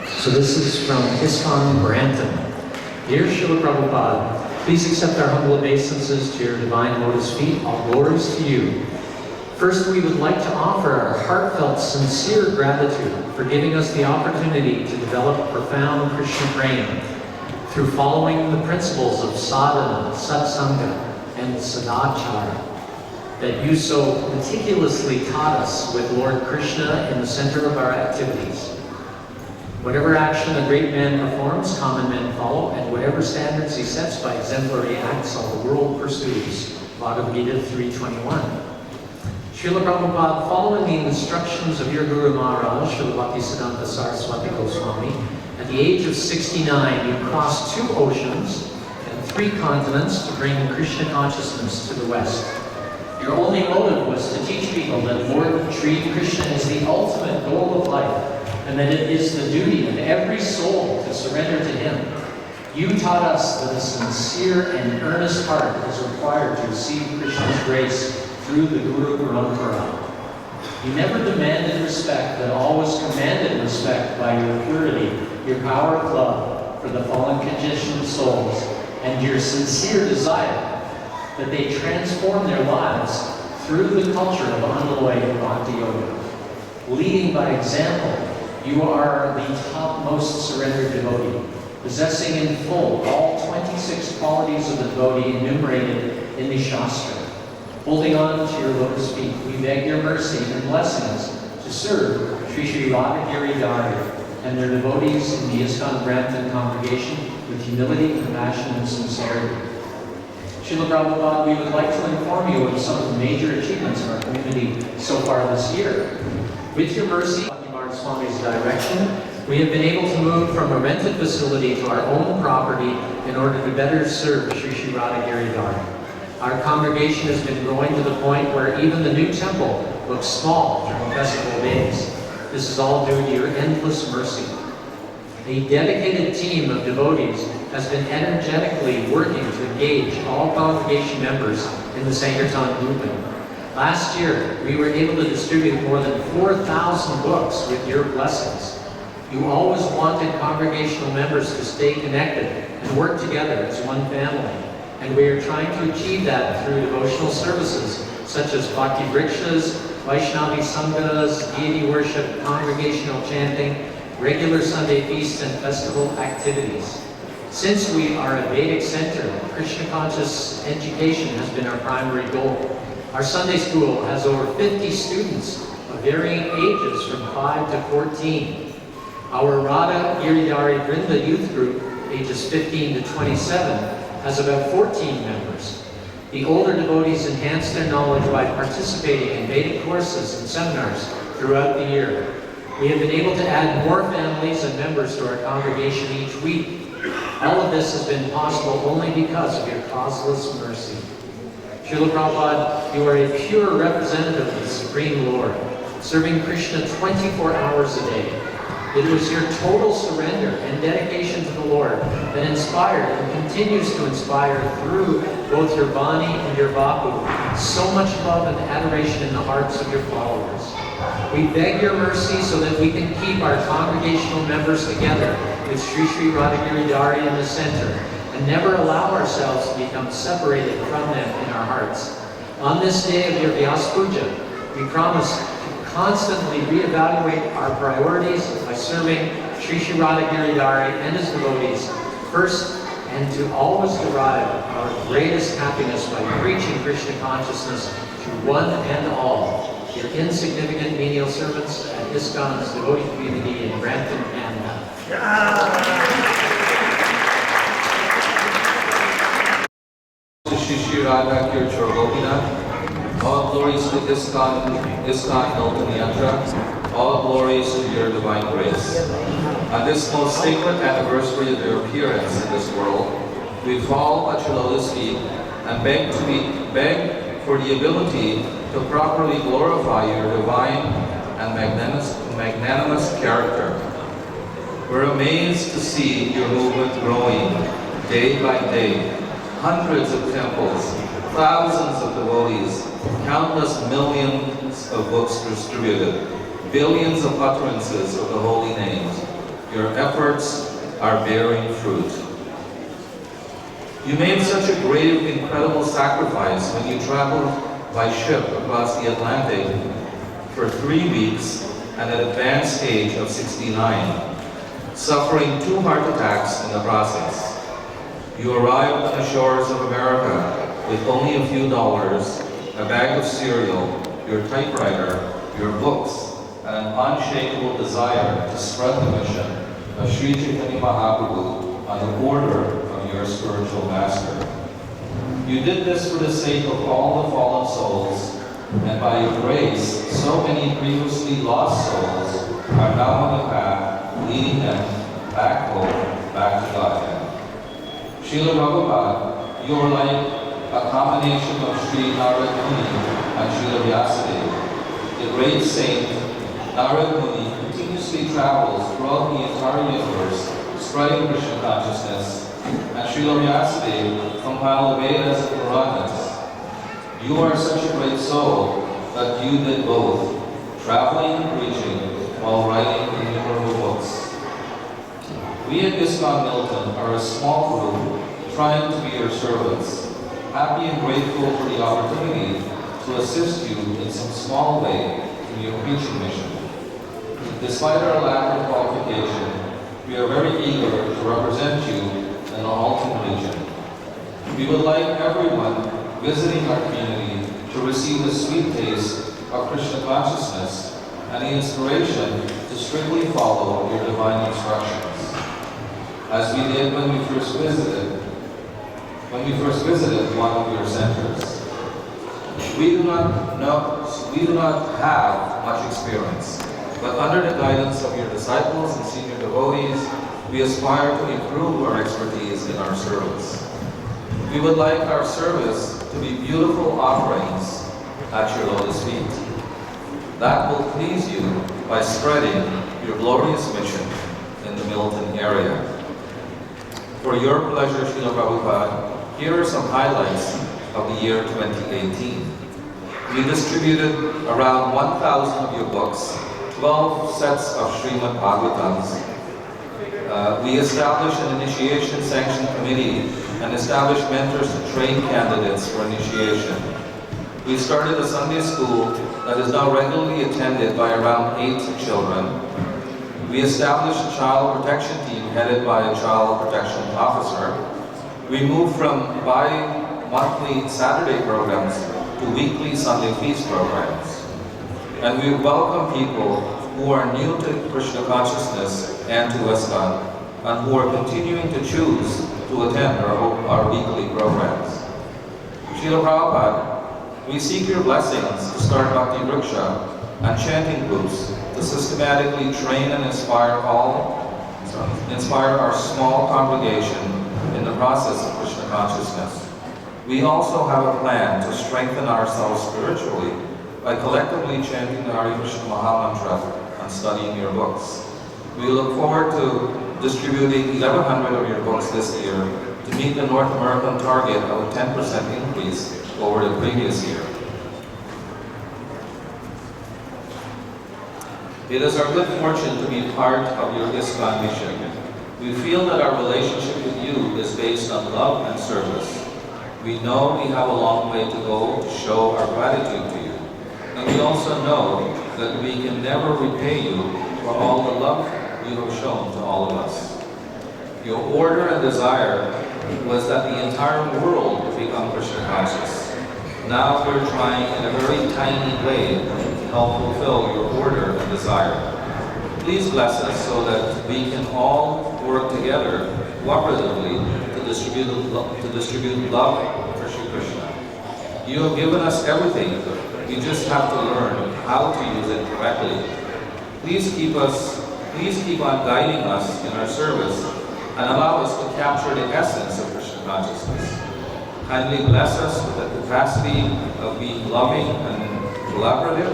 So this is from ISKCON Brampton. Dear Srila Prabhupada, please accept our humble obeisances to your divine lotus feet. All glories to you. First, we would like to offer our heartfelt, sincere gratitude for giving us the opportunity to develop profound Krishna prema through following the principles of sadhana, satsanga, and sadachara that you so meticulously taught us with Lord Krishna in the center of our activities. Whatever action a great man performs, common men follow, and whatever standards he sets by exemplary acts, all the world pursues. Bhagavad Gita 3:21. Srila Prabhupada, following the instructions of your Guru Maharaj, Srila Bhaktisiddhanta Saraswati Goswami, at the age of 69, you crossed 2 oceans and 3 continents to bring Krishna consciousness to the West. Your only motive was to teach people that Lord Sri Krishna is the ultimate goal of life, and that it is the duty of every soul to surrender to Him. You taught us that a sincere and earnest heart is required to receive Krishna's grace through the Guru Parampara. You never demanded respect, but always commanded respect by your purity, your power of love for the fallen conditioned souls, and your sincere desire that they transform their lives through the culture of unalloyed Bhakti Yoga. Leading by example, you are the topmost surrendered devotee, possessing in full all 26 qualities of the devotee enumerated in the Shastra. Holding on to your lotus feet, we beg your mercy and blessings to serve Sri Sri Radha Giridhari and their devotees in the ISKCON Brampton congregation with humility, compassion, and sincerity. Srila Prabhupada, we would like to inform you of some of the major achievements in our community so far this year. With your mercy, Swami's direction, we have been able to move from a rented facility to our own property in order to better serve Sri Sri Radha Giridhari. Our congregation has been growing to the point where even the new temple looks small during festival days. This is all due to your endless mercy. A dedicated team of devotees has been energetically working to engage all congregation members in the Sankirtan movement. Last year, we were able to distribute more than 4,000 books with your blessings. You always wanted congregational members to stay connected and work together as one family. And we are trying to achieve that through devotional services such as Bhakti Vrikshas, Vaishnavi Sanghas, deity worship, congregational chanting, regular Sunday feasts, and festival activities. Since we are a Vedic center, Krishna conscious education has been our primary goal. Our Sunday school has over 50 students of varying ages from 5 to 14. Our Radha Giridhari Vrinda youth group, ages 15 to 27, has about 14 members. The older devotees enhance their knowledge by participating in Vedic courses and seminars throughout the year. We have been able to add more families and members to our congregation each week. All of this has been possible only because of your causeless mercy. Srila Prabhupada, you are a pure representative of the Supreme Lord, serving Krishna 24 hours a day. It was your total surrender and dedication to the Lord that inspired and continues to inspire through both your Bani and your Bapu so much love and adoration in the hearts of your followers. We beg your mercy so that we can keep our congregational members together with Sri Sri Radha Giridhari in the center, and never allow ourselves to become separated from them in our hearts. On this day of your Vyasa Puja, we promise to constantly reevaluate our priorities by serving Sri Sri Radha Giridhari and his devotees first, and to always derive our greatest happiness by preaching Krishna consciousness to one and all, your insignificant menial servants at ISKCON's devotee community in Brampton, Canada. Shri Shri Radha Kirchur Gopinath, all glories to ISKCON Noltan Yatra, all glories to your divine grace. On this most sacred anniversary of your appearance in this world, we fall at your lotus feet and beg for the ability to properly glorify your divine and magnanimous character. We're amazed to see your movement growing day by day. Hundreds of temples, thousands of devotees, countless millions of books distributed, billions of utterances of the holy names. Your efforts are bearing fruit. You made such a great, incredible sacrifice when you traveled by ship across the Atlantic for 3 weeks at an advanced age of 69, suffering 2 heart attacks in the process. You arrived on the shores of America with only a few dollars, a bag of cereal, your typewriter, your books, and an unshakable desire to spread the mission of Sri Chaitanya Mahaprabhu on the order of your spiritual master. You did this for the sake of all the fallen souls, and by your grace, so many previously lost souls are now on the path, leading them back home, back to Godhead. Srila Prabhupada, you are like a combination of Sri Narad Muni and Srila Vyasa. The great saint Narad Muni continuously travels throughout the entire universe, spreading Krishna consciousness, and Srila Vyasa compiled the Vedas and Puranas. You are such a great soul that you did both, traveling and preaching while writing innumerable books. We at ISKCON Milton are a small group trying to be your servants, happy and grateful for the opportunity to assist you in some small way in your preaching mission. Despite our lack of qualification, we are very eager to represent you in the Halton region. We would like everyone visiting our community to receive the sweet taste of Krishna consciousness and the inspiration to strictly follow your divine instructions, as we did when we first visited one of your centers. We do not have much experience, but under the guidance of your disciples and senior devotees, we aspire to improve our expertise in our service. We would like our service to be beautiful offerings at your lotus feet. That will please you by spreading your glorious mission in the Milton area. For your pleasure, Srila Prabhupada, here are some highlights of the year 2018. We distributed around 1,000 of your books, 12 sets of Srimad Bhagavatams. We established an initiation sanction committee and established mentors to train candidates for initiation. We started a Sunday school that is now regularly attended by around 8 children. We established a child protection team headed by a child protection officer. We moved from bi-monthly Saturday programs to weekly Sunday feast programs. And we welcome people who are new to Krishna consciousness and to ISKCON, and who are continuing to choose to attend our weekly programs. Srila Prabhupada, we seek your blessings to start Bhakti Vriksha and chanting groups to systematically train and inspire our small congregation in the process of Krishna consciousness. We also have a plan to strengthen ourselves spiritually by collectively chanting the Hare Krishna Mahamantra and studying your books. We look forward to distributing 1,100 of your books this year to meet the North American target of a 10% increase over the previous year. It is our good fortune to be part of your ISKCON mission. We feel that our relationship with you is based on love and service. We know we have a long way to go to show our gratitude to you. And we also know that we can never repay you for all the love you have shown to all of us. Your order and desire was that the entire world would become Krishna conscious. Now we're trying in a very tiny way to help fulfill your order and desire. Please bless us so that we can all work together cooperatively to distribute love for Shri Krishna. You have given us everything. We just have to learn how to use it correctly. Please keep on guiding us in our service and allow us to capture the essence of Krishna consciousness. Kindly bless us with the capacity of being loving and collaborative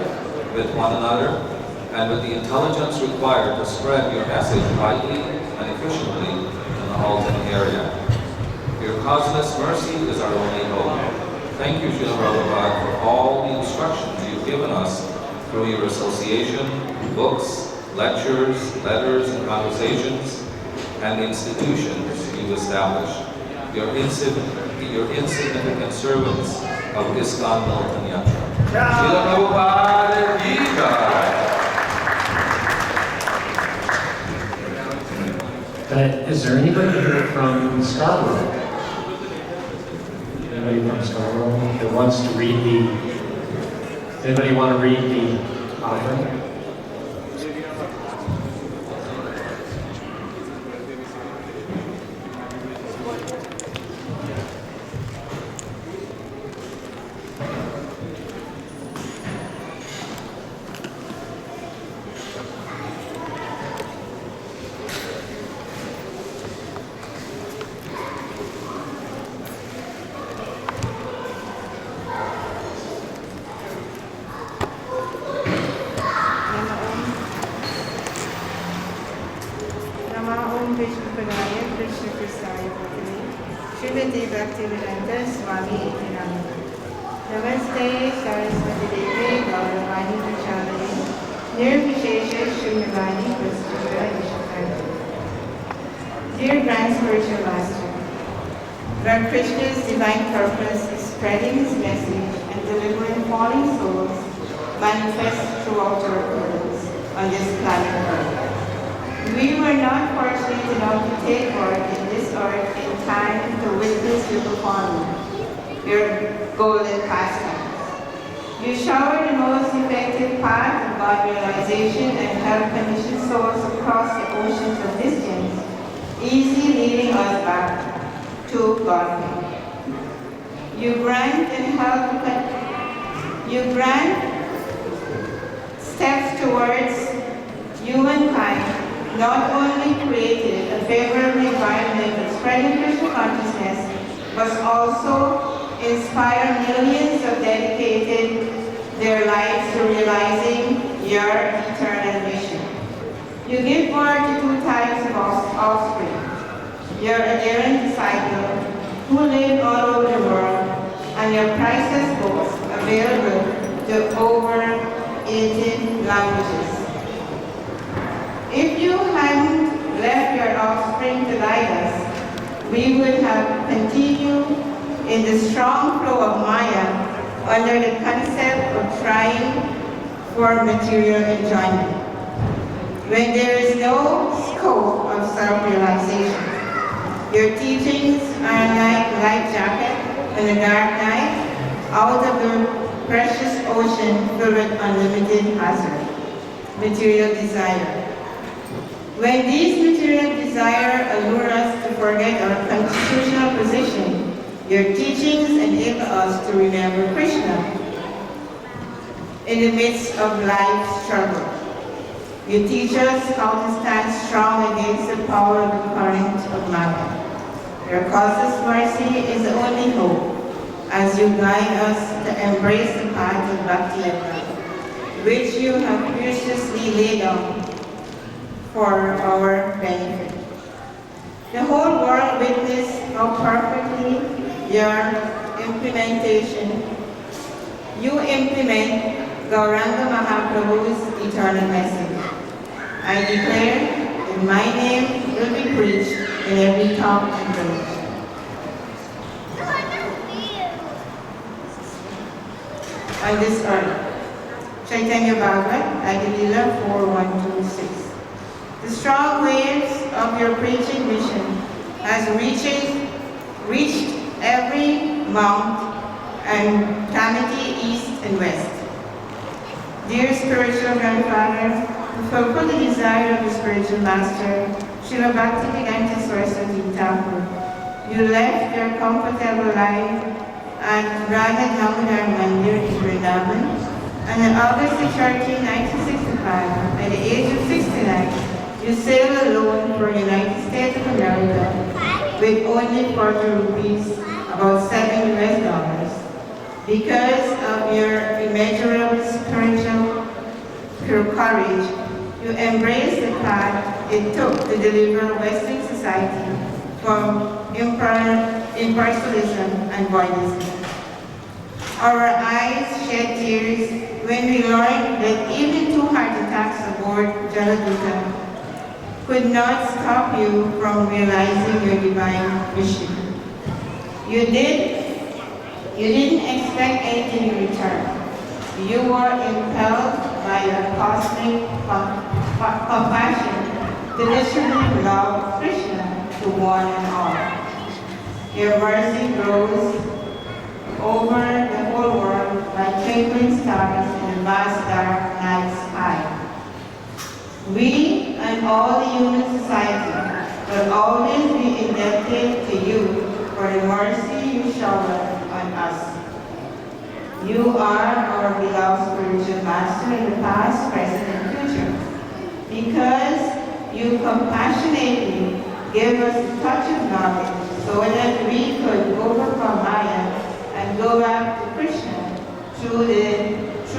with one another, and with the intelligence required to spread your message widely and efficiently in the Halton area. Your causeless mercy is our only hope. Thank you, Srila Prabhupada, for all the instructions you've given us through your association, books, lectures, letters, and conversations, and the institutions you've established. Your insignificant servants of ISKCON Milton Yatra. Srila Prabhupada ki jai. Is there anybody here from Scarborough? Anybody from Scarborough that wants to read anybody want to read the offering? Shrimadaya Krishna Prasaya Bhakti Srimati Bhaktivedanta Swami Iti Namaste Saraswati Devi Gauravani Prachalani Nirvishesha Srimati Prasthura Ishakari. Dear Grand Spiritual Master, Lord Krishna's divine purpose is spreading his message and delivering falling souls manifest throughout our worlds on this planet Earth. We were not fortunate enough to take part in this earth in time to witness your performance, your golden pastimes. You shower the most effective path of God realization and help condition souls across the oceans of distance, easily leading us back to Godhead. You grant steps towards humankind, not only created a favorable environment of spreading Krishna consciousness, but also inspire millions of dedicated their lives to realizing your eternal mission. You give birth to two types of offspring. Your adherent disciples who live all over the world, and your priceless books available to over 18 languages. If you hadn't left your offspring to guide us, we would have continued in the strong flow of Maya under the concept of trying for material enjoyment, when there is no scope of self-realization. Your teachings are like a light jacket in a dark night out of the precious ocean filled with unlimited hazard, material desire. When these material desires allure us to forget our constitutional position, your teachings enable us to remember Krishna in the midst of life's struggle. You teach us how to stand strong against the power of the current of Maya. Your causeless mercy is the only hope as you guide us to embrace the path of Bhakti Yoga, which you have graciously laid down for our benefit. The whole world witnessed how perfectly you implement Gauranga Mahaprabhu's eternal message. I declare that my name will be preached in every town and village. On this earth, Chaitanya Bhagavat, Adilila 4126. The strong waves of your preaching mission has reached every mount and calamity east and west. Dear spiritual grandfather, to fulfill the desire of the spiritual master, Srila Bhaktivedanta Saraswati Thakur, you left your comfortable life at Radha Damodar Mandir in Vrindavan, and on August 13, 1965, at the age of 69, you sailed alone for the United States of America with only 40 rupees, about $7 US. Because of your immeasurable spiritual courage, you embraced the path it took to deliver Western society from impersonalism and voidism. Our eyes shed tears when we learned that even 2 heart attacks aboard Jaladuta could not stop you from realizing your divine mission. You didn't expect anything in return. You were impelled by your cosmic compassion to distribute love of Krishna to one and all. Your mercy grows over the whole world like twinkling stars in the vast dark night sky. We and all the human society will always be indebted to you for the mercy you shower on us. You are our beloved spiritual master in the past, present, and future. Because you compassionately gave us a touch of knowledge so that we could overcome Maya and go back to Krishna through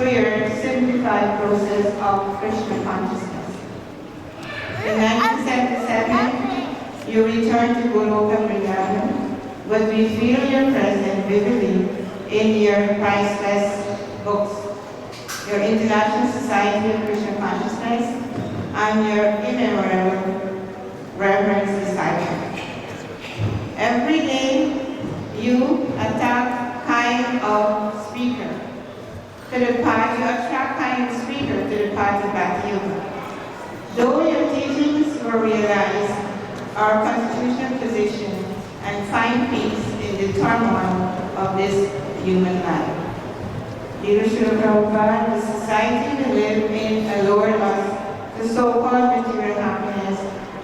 your simplified process of Krishna consciousness. In 1977, you return to Goloka Vrindavan, but we feel your presence vividly in your priceless books, your International Society of Krishna Consciousness, and your immemorable reverence disciple. Every day, you attack kind of speaker to the path, you attract kind of speaker to the path of Bhakti Yoga. Though your teachings were realized our constitutional position and find peace in the turmoil of this human life. Dear Srila Prabhupada, the society we live in allured us to so-called material happiness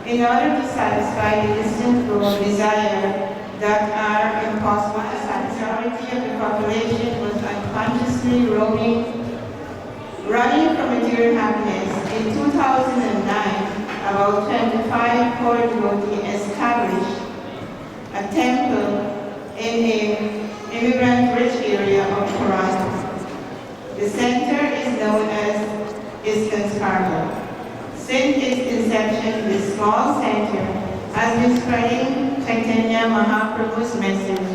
in order to satisfy the distant flow of desire that are impossible to satisfy. The majority of the population was unconsciously running from material happiness. In 2009, about 25 core devotees established a temple in an immigrant-rich area of Toronto. The center is known as ISKCON. Since its inception, this small center has been spreading Chaitanya Mahaprabhu's message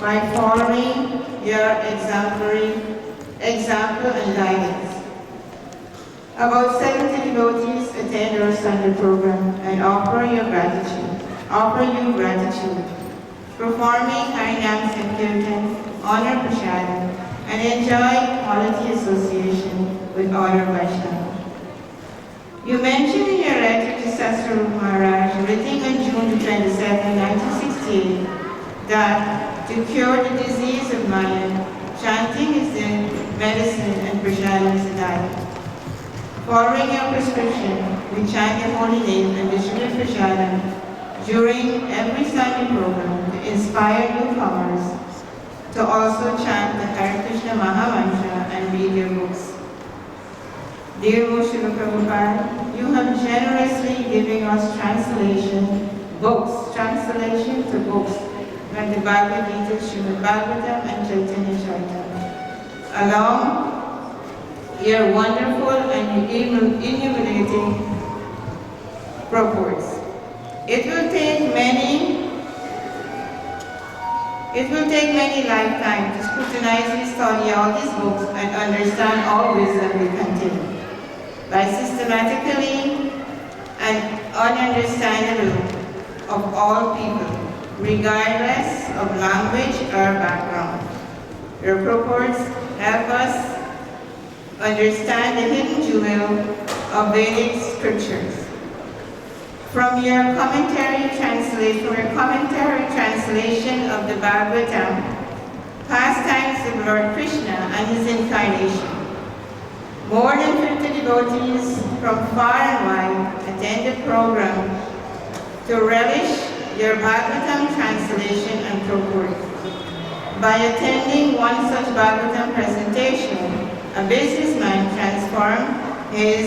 by following your example and guidance. About 70 devotees attend our Sunday program and offer you gratitude, performing Harinams and Kirtan, honor Prasadam, and enjoy quality association with other Vaishnavas. You mentioned in your letter to Srila Maharaj, written on June 27, 1968, that to cure the disease of Maya, chanting is the medicine and Prasadam is the diet. Following your prescription, we chant the holy name and distribute Prasadam during every Sunday program to inspire newcomers to also chant the Hare Krishna Mahamantra and read your books. Dear Srila Prabhupada, you have generously given us translation to books like the Bhagavad Gita, Srimad Bhagavatam, and Chaitanya Charitamrita, along your wonderful and illuminating purports. It will take many lifetimes to scrutinizely study all these books and understand all wisdom they contain. By systematically and ununderstandable of all people, regardless of language or background. Your purports help us understand the hidden jewel of Vedic scriptures. From your commentary translation of the Bhagavatam, pastimes of Lord Krishna and his incarnation, more than 50 devotees from far and wide attend the program to relish your Bhagavatam translation and purport. By attending one such Bhagavatam presentation, a businessman transformed his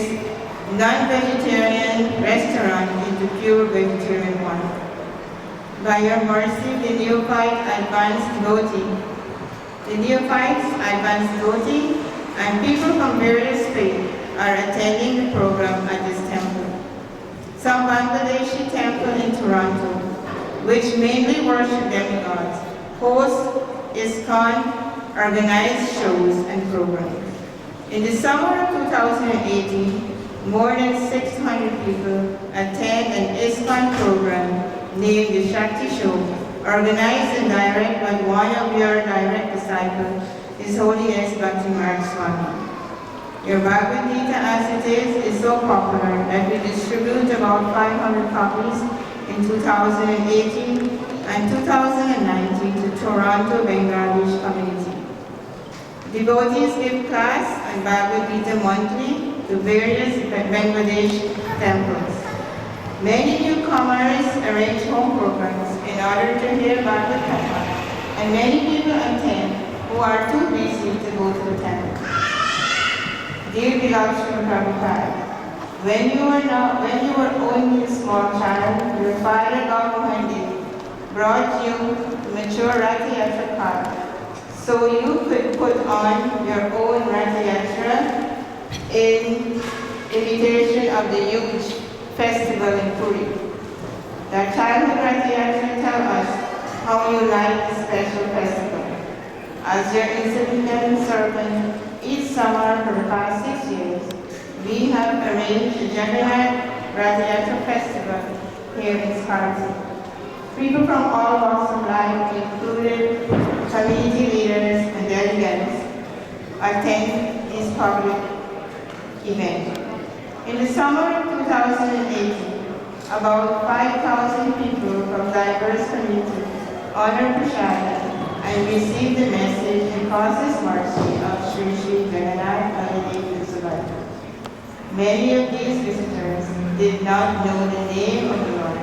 non-vegetarian restaurant into pure vegetarian one. By your mercy, the neophytes, advanced devotee, and people from various faiths are attending the program at this temple. Some Bangladeshi temple in Toronto, which mainly worship demigods, host ISKCON organized shows and programs. In the summer of 2018, more than 600 people attend an ISKCON program named the Shakti Show, organized and directed by one of your direct disciples, His Holiness Bhakti Marg Swami. Your Bhagavad Gita as it is so popular that we distribute about 500 copies in 2018 and 2019 to Toronto Bangladesh community. Devotees give class and Bhagavad Gita monthly to various Bangladesh temples. Many newcomers arrange home programs in order to hear Bhagavad Gita, and many people attend who are too busy to go to the temple. Dear beloved Srila Prabhupada, when you were only a small child, your father Gauramohan brought you to mature Ratha Yatra card, so you could put on your own Ratha Yatra in imitation of the huge festival in Puri. Their childhood Ratiyatra tell us how you like this special festival. As your insignificant servant, each summer for the past 6 years, we have arranged the Jagannath Ratiyatra festival here in ISKCON. People from all walks of life, including community leaders and delegates, attend this public event. In the summer of 2018, about 5,000 people from diverse communities honored Prashada and received the message and causes mercy of Sri Sri Jagannath Baladev Survivor. Many of these visitors did not know the name of the Lord,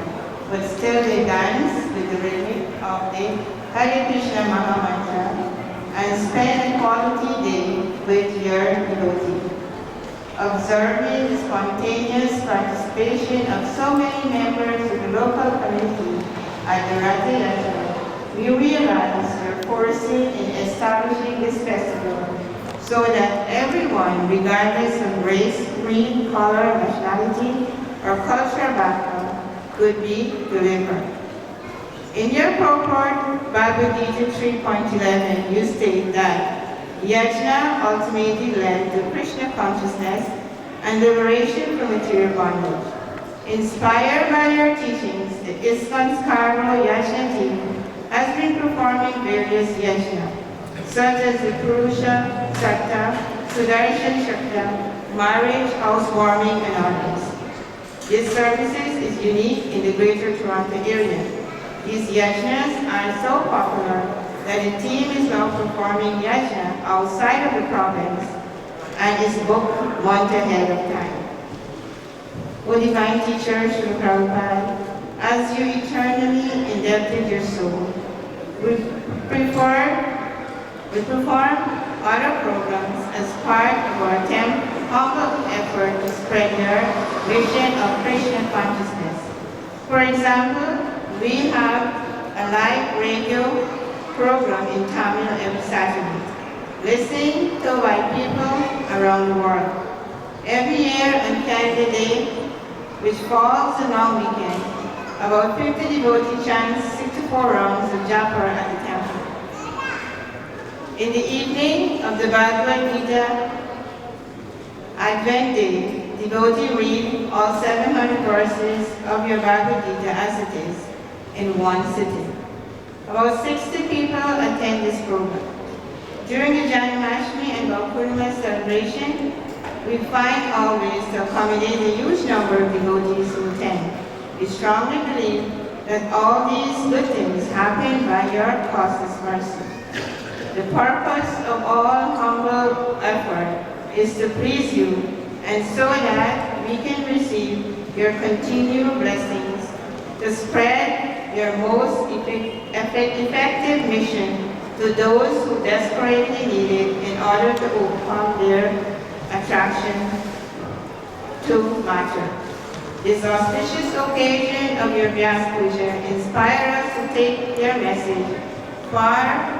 but still they danced with the rhythm of the Hare Krishna Maha Mantra and spent a quality day with your devotee. Observing the spontaneous participation of so many members of the local community at the Ratha Yatra, we realize we're foreseen in establishing this festival so that everyone, regardless of race, creed, color, nationality, or cultural background, could be delivered. In your purport, Bhagavad Gita 3.11, you state that Yajna ultimately led to Krishna consciousness and liberation from material bondage. Inspired by your teachings, the ISKCON's Karma Yajna team has been performing various yajna, such as the Purusha, Sakta, Sudarshan Shakta, marriage, housewarming, and others. These services is unique in the Greater Toronto area. These yajnas are so popular that the team is now performing yajna outside of the province and is booked months ahead of time. O Divine Teacher, Srila Prabhupada, as you eternally indebted your soul, we perform other programs as part of our humble effort to spread your vision of Krishna consciousness. For example, we have a live radio program in Tamil every Saturday, listening to by people around the world. Every year on Canada Day, which falls on long weekend, about 50 devotees chant 64 rounds of japa at the temple. In the evening of the Bhagavad Gita Advent Day, devotees read all 700 verses of your Bhagavad Gita as it is in one sitting. About 60 people attend this program. During the Janmashtami and Gopurnima celebration, we find always to accommodate a huge number of devotees who attend. We strongly believe that all these good things happen by your causeless mercy. The purpose of all humble effort is to please you, and so that we can receive your continual blessings to spread your most effective mission to those who desperately need it in order to overcome their attraction to matter. This auspicious occasion of your Vyasa Puja inspires us to take your message far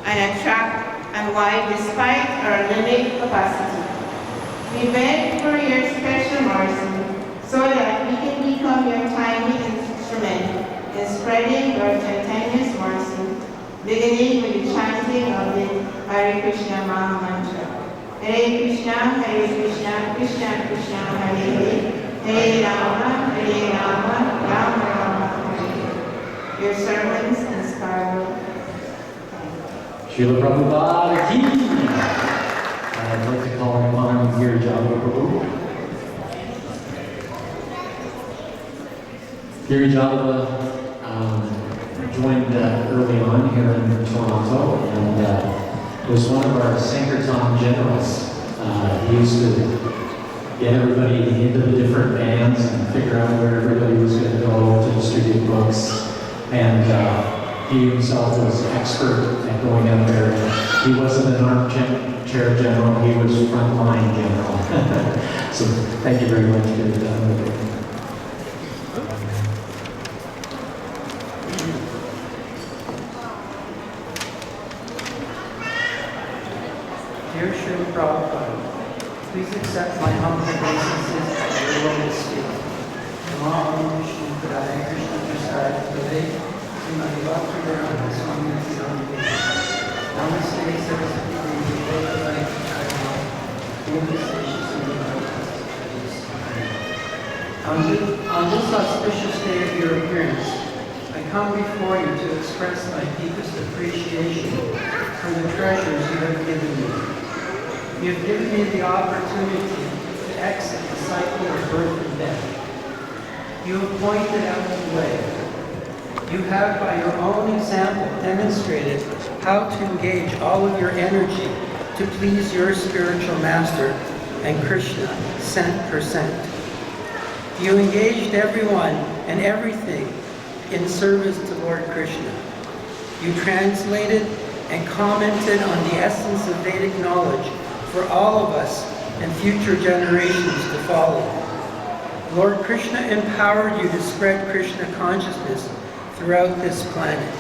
and attract and wide despite our limited capacity. We beg for your special mercy so that we can become your tiny instrument in spreading your Chaitanya's mercy, beginning with the chanting of the Hare Krishna Maha Mantra. Hare Krishna, Krishna Krishna, Hare Hare, Hare Rama, Rama Rama, Hare Hare. Your servants in Scarborough. Srila Prabhupada ki. I'd like to call him on here, Srila Prabhu. Giri Jadava joined early on here in Toronto and was one of our Sankirtan generals. He used to get everybody into the different bands and figure out where everybody was going to go to distribute books. And he himself was expert at going out there. He wasn't an armchair general, he was frontline general. So thank you very much for that. Dear Srila Prabhupada, please accept my humble obeisances at your lotus feet. Namo Vishnu Hare Krishna Prasad Prabhu Srimati Bhaktivedanta Swami Nityananda Namaste Saraswati Devi Vivekananda On this auspicious day of your appearance, I come before you to express my deepest appreciation for the treasures you have given me. You have given me the opportunity to exit the cycle of birth and death. You have pointed out the way. You have, by your own example, demonstrated how to engage all of your energy to please your spiritual master and Krishna, cent per cent. You engaged everyone and everything in service to Lord Krishna. You translated and commented on the essence of Vedic knowledge for all of us and future generations to follow. Lord Krishna empowered you to spread Krishna consciousness throughout this planet.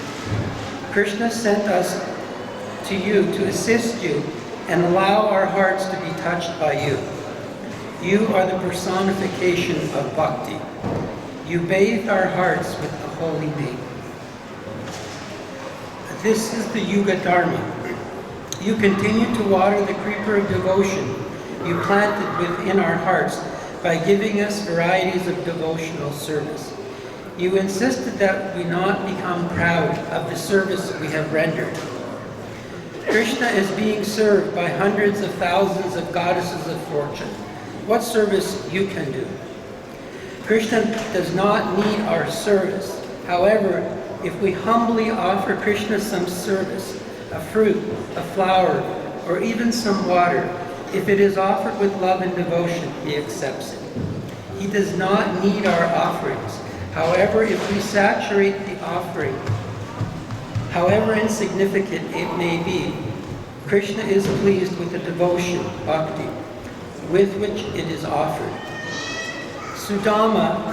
Krishna sent us to you to assist you and allow our hearts to be touched by you. You are the personification of bhakti. You bathed our hearts with the holy name. This is the Yuga Dharma. You continue to water the creeper of devotion you planted within our hearts by giving us varieties of devotional service. You insisted that we not become proud of the service we have rendered. Krishna is being served by hundreds of thousands of goddesses of fortune. What service you can do? Krishna does not need our service. However, if we humbly offer Krishna some service, a fruit, a flower, or even some water, if it is offered with love and devotion, he accepts it. He does not need our offerings. However, if we saturate the offering, however insignificant it may be, Krishna is pleased with the devotion, bhakti, with which it is offered. Sudama,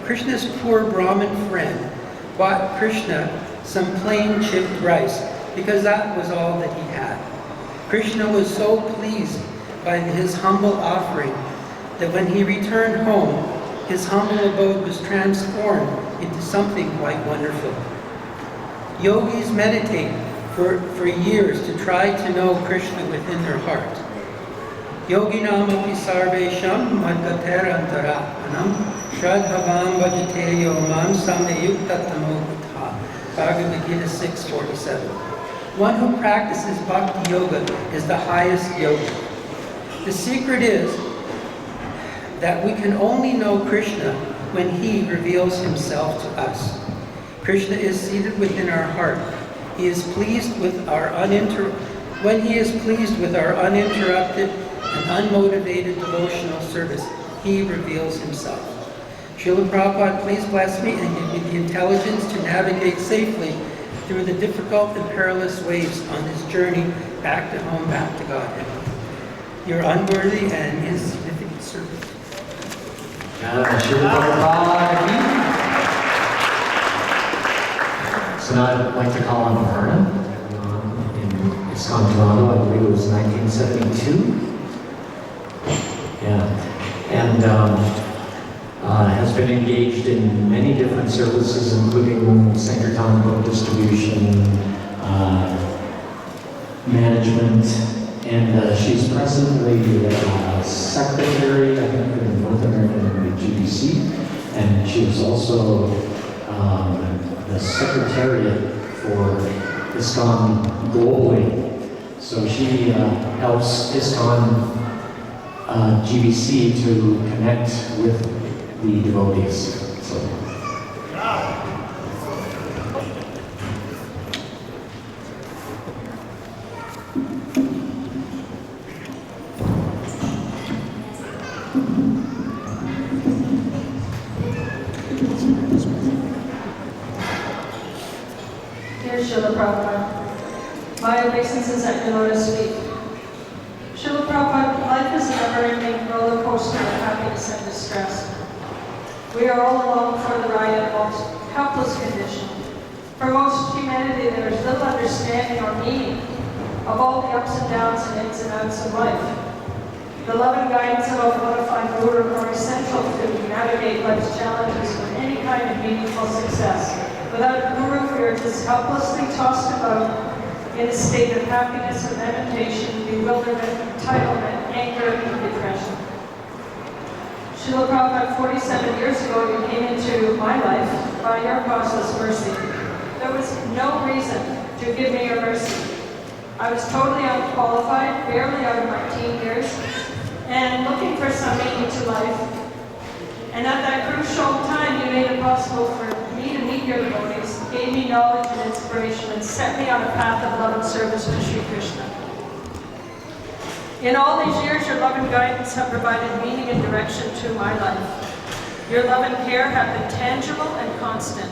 Krishna's poor Brahmin friend, bought Krishna some plain chipped rice because that was all that he had. Krishna was so pleased by his humble offering that when he returned home, his humble abode was transformed into something quite wonderful. Yogis meditate for years to try to know Krishna within their heart. Yoginam api sarvesham madgaterantaratmanam shradhavam bhajate yomam samyuktatamokutha. Bhagavad Gita 6:47. One who practices bhakti yoga is the highest yogi. The secret is that we can only know Krishna when he reveals himself to us. Krishna is seated within our heart. He is pleased with our when he is pleased with our uninterrupted and unmotivated devotional service, he reveals himself. Srila Prabhupada, please bless me and give me the intelligence to navigate safely through the difficult and perilous ways on this journey back to home, back to Godhead. Your unworthy and insignificant servant. Srila Prabhupada. So now I'd like to call on Verna in ISKCON Toronto. I believe it was 1972. And has been engaged in many different services, including Sankirtan book distribution, management, and she's presently secretary, I think, in North American GBC, and she is also the secretariat for ISKCON globally. So she helps ISKCON GBC to connect with the devotees. So. Dear Srila Prabhupada, my obeisances at your lotus feet. Srila Prabhupada, life is a never-ending roller coaster of happiness and distress. We are all along for the ride in a most helpless condition. For most humanity, there is little understanding or meaning of all the ups and downs and ins and outs of life. The love and guidance of a bona fide guru are essential to navigate life's challenges with any kind of meaningful success. Without a guru, we are just helplessly tossed about in a state of happiness or lamentation, bewilderment, entitlement, anger, and depression. Srila Prabhupada, 47 years ago, you came into my life by your causeless mercy. There was no reason to give me your mercy. I was totally unqualified, barely out of my teen years, and looking for some meaning to life. And at that crucial time, you made it possible for me to meet your devotees, gave me knowledge and inspiration, and set me on a path of love and service to Sri Krishna. In all these years, your love and guidance have provided meaning and direction to my life. Your love and care have been tangible and constant.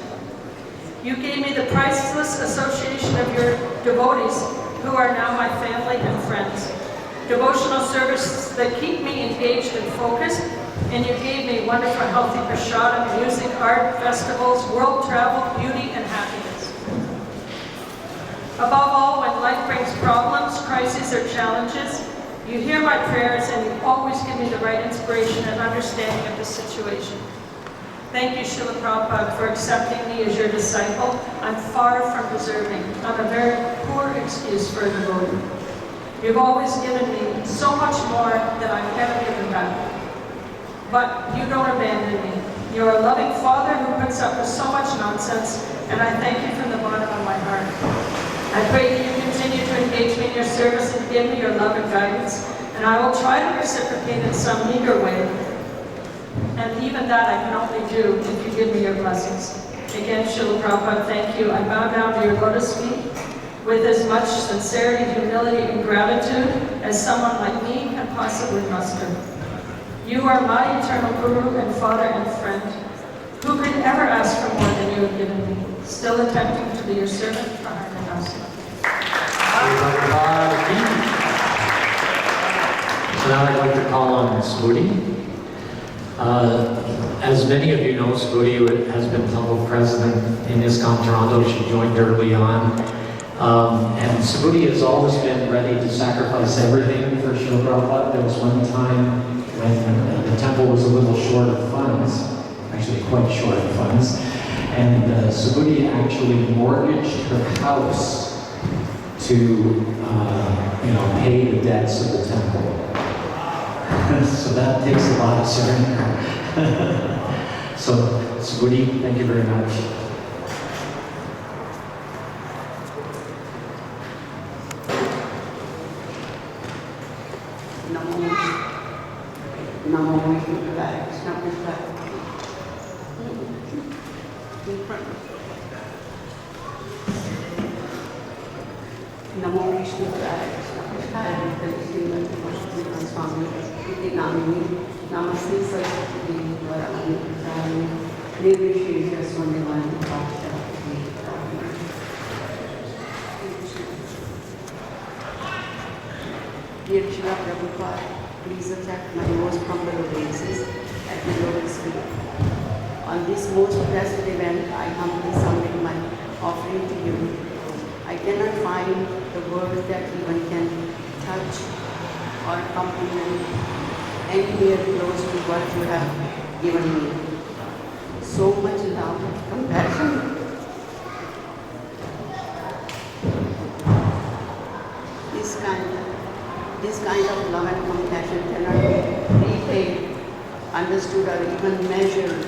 You gave me the priceless association of your devotees, who are now my family and friends. Devotional services that keep me engaged and focused, and you gave me wonderful, healthy prasadam, music, art, festivals, world travel, beauty, and happiness. Above all, when life brings problems, crises, or challenges, you hear my prayers and you always give me the right inspiration and understanding of the situation. Thank you, Srila Prabhupada, for accepting me as your disciple. I'm far from deserving. I'm a very poor excuse for a devotee. You've always given me so much more than I've ever given back. But you don't abandon me. You're a loving father who puts up with so much nonsense, and I thank you from the bottom of my heart. I pray that you continue to engage me in your service and give me your love and guidance, and I will try to reciprocate in some meager way. And even that I can only do if you give me your blessings. Again, Srila Prabhupada, thank you. I bow down to your lotus feet with as much sincerity, humility, and gratitude as someone like me can possibly muster. You are my eternal guru and father and friend. Who could ever ask for more than you have given me? Still attempting to be your servant for Harinamasa. So now I'd like to call on Subhuti. As many of you know, Subhuti has been temple president in ISKCON Toronto. She joined early on. And Subhuti has always been ready to sacrifice everything for Srila Prabhupada. There was one time when the temple was a little short of funds, actually quite short of funds, and Subhuti actually mortgaged her house to pay the debts of the temple. So that takes a lot of surrender. So Subhuti, thank you very much. Namo Vishnu-padaya, Krishna-padaya. Namo Vishnu-padaya, Krishna-padaya, Krishna Swami, Iti Namini, Namaste Saraswati, Varahani, Prayani, Nirvishesha Swamivani, Bhakta, Dear Srila Prabhupada, please accept my most humble obeisances at the lotus feet. On this most blessed event, I humbly submit my offering to you. I cannot find the words that even can touch or compliment anywhere close to what you have given me. So much love, compassion. This kind of love and compassion cannot be repaid, understood, or even measured.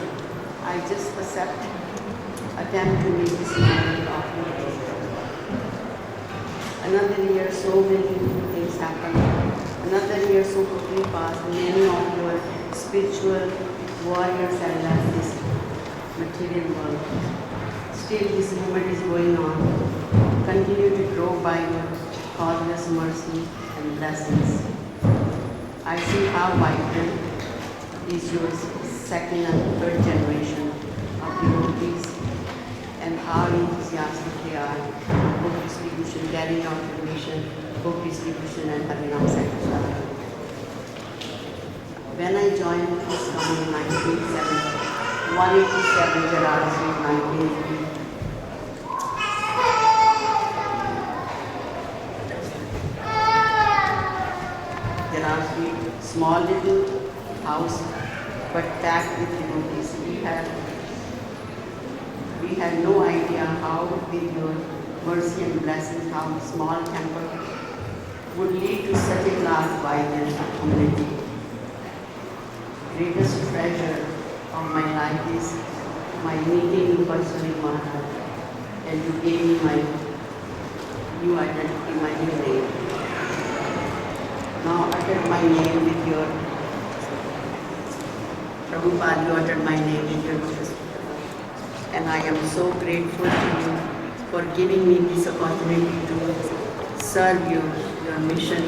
I just attempt to make this moment offering. Another year, so many things happen. Another year, so quickly passed. Many of your spiritual warriors have left this material world. Still, this movement is going on. Continue to grow by your causeless mercy and blessings. I see how vibrant is your second and third generation of devotees and how enthusiastic they are. Hope distribution, carrying out the mission, book distribution and Harinam Sankirtan. When I joined ISKCON in 187 Gerard Street, 1980, small little house, but packed with devotees. We had We had no idea how, with your mercy and blessings, how small temple would lead to such a large, vibrant community. Greatest treasure of my life is my meeting you personally, Maharaj, and you gave me my new identity, my new name. Now utter my name with your Prabhupada, you uttered my name with your lotus. And I am so grateful to you for giving me this opportunity to serve you, your mission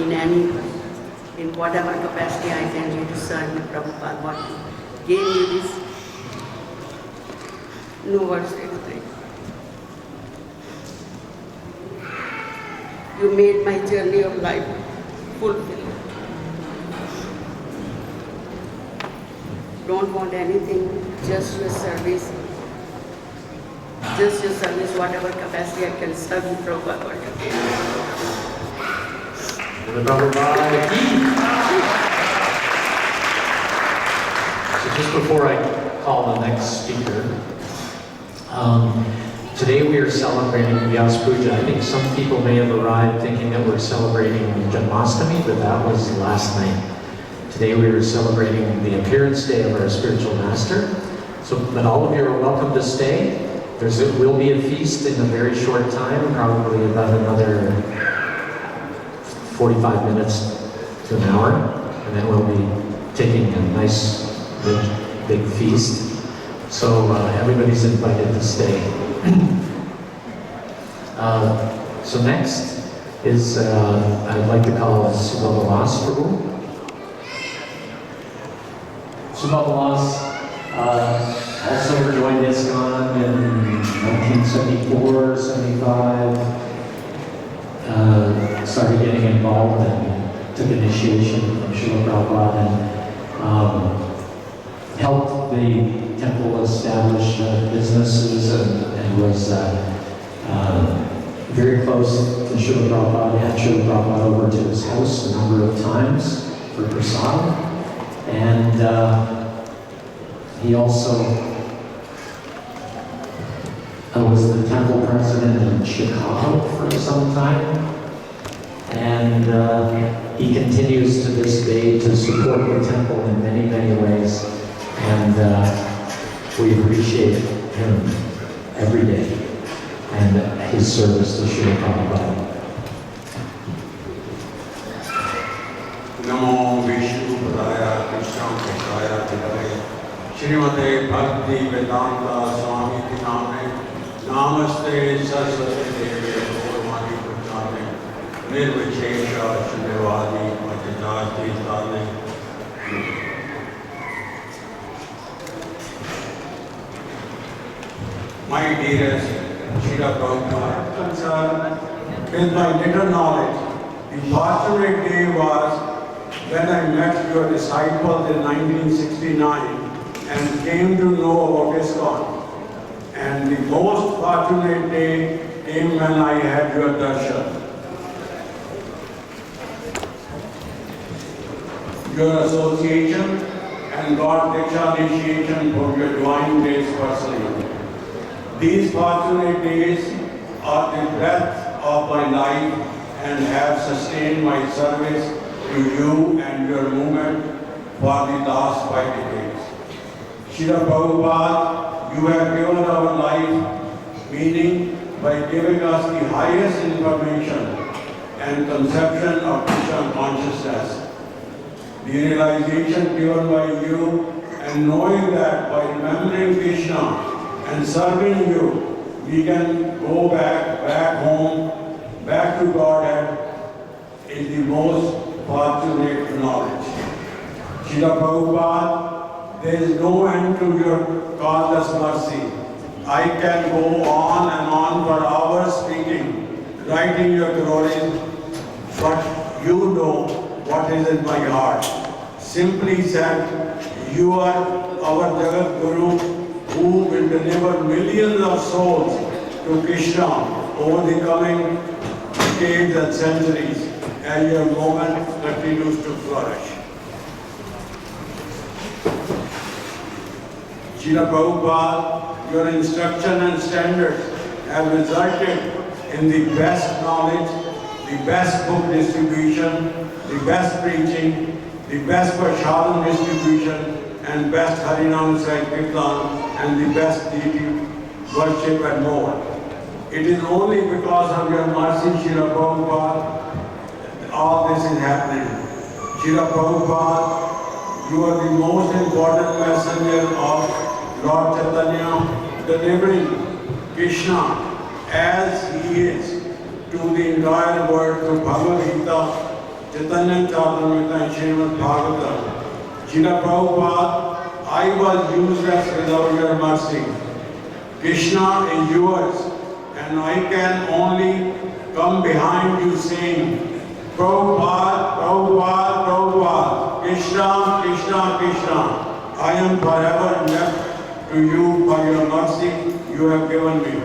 in whatever capacity I can do to serve you, Prabhupada. What gave you this? No words to explain. You made my journey of life fulfilled. Don't want anything, just your service. Just your service, whatever capacity I can serve you, Prabhupada. Srila Prabhupada ki. So just before I call the next speaker, today we are celebrating Vyasa Puja. I think some people may have arrived thinking that we're celebrating Janmashtami, but that was last night. Today we are celebrating the appearance day of our spiritual master. So, but all of you are welcome to stay. There will be a feast in a very short time, probably about another 45 minutes to an hour, and then we'll be taking a nice big feast. So everybody's invited to stay. So next is, I'd like to call Srila Prabhupada. Srila also joined ISKCON in 1974, 75, started getting involved and took initiation from Srila Prabhupada and helped the temple establish businesses and was very close to Srila Prabhupada, had Srila Prabhupada over to his house a number of times for prasadam. And he also was the temple president in Chicago for some time. And he continues to this day to support the temple in many, many ways. And we appreciate him every day and his service to Srila Prabhupada. Namo Vishnu Padaya Krishna Padaya Tidare Srimate Bhakti Vedanta Swami Tiname Namaste Saraswati Devi Gurmani Pujane Nirvichesha Shudevadi Majidati Tane. My dearest Srila Prabhupada, concerned with my little knowledge, the fortunate day was when I met your disciples in 1969 and came to know about ISKCON. And the most fortunate day came when I had your darshan. Your association and God Diksha initiation from your divine grace personally. These fortunate days are the breath of my life and have sustained my service to you and your movement for the last 5 decades. Srila Prabhupada, you have given our life meaning by giving us the highest information and conception of Krishna consciousness. The realization given by you and knowing that by remembering Krishna and serving you, we can go back home, back to Godhead, is the most fortunate knowledge. Srila Prabhupada, there is no end to your causeless mercy. I can go on and on for hours speaking, writing your glories, but you know what is in my heart. Simply said, you are our Jagat Guru who will deliver millions of souls to Krishna over the coming decades and centuries as your movement continues to flourish. Srila Prabhupada, your instruction and standards have resulted in the best knowledge, the best book distribution, the best preaching, the best prasadam distribution, and best Harinam Sankirtan, and the best deity worship and more. It is only because of your mercy, Srila Prabhupada, all this is happening. Srila Prabhupada, you are the most important messenger of Lord Chaitanya, delivering Krishna as he is to the entire world through Bhagavad Gita, Chaitanya Charitamrita, and Srimad Bhagavatam. Srila Prabhupada, I was useless without your mercy. Krishna is yours, and I can only come behind you saying, Prabhupada, Prabhupada, Prabhupada, Krishna, Krishna, Krishna. I am forever indebted to you for your mercy you have given me.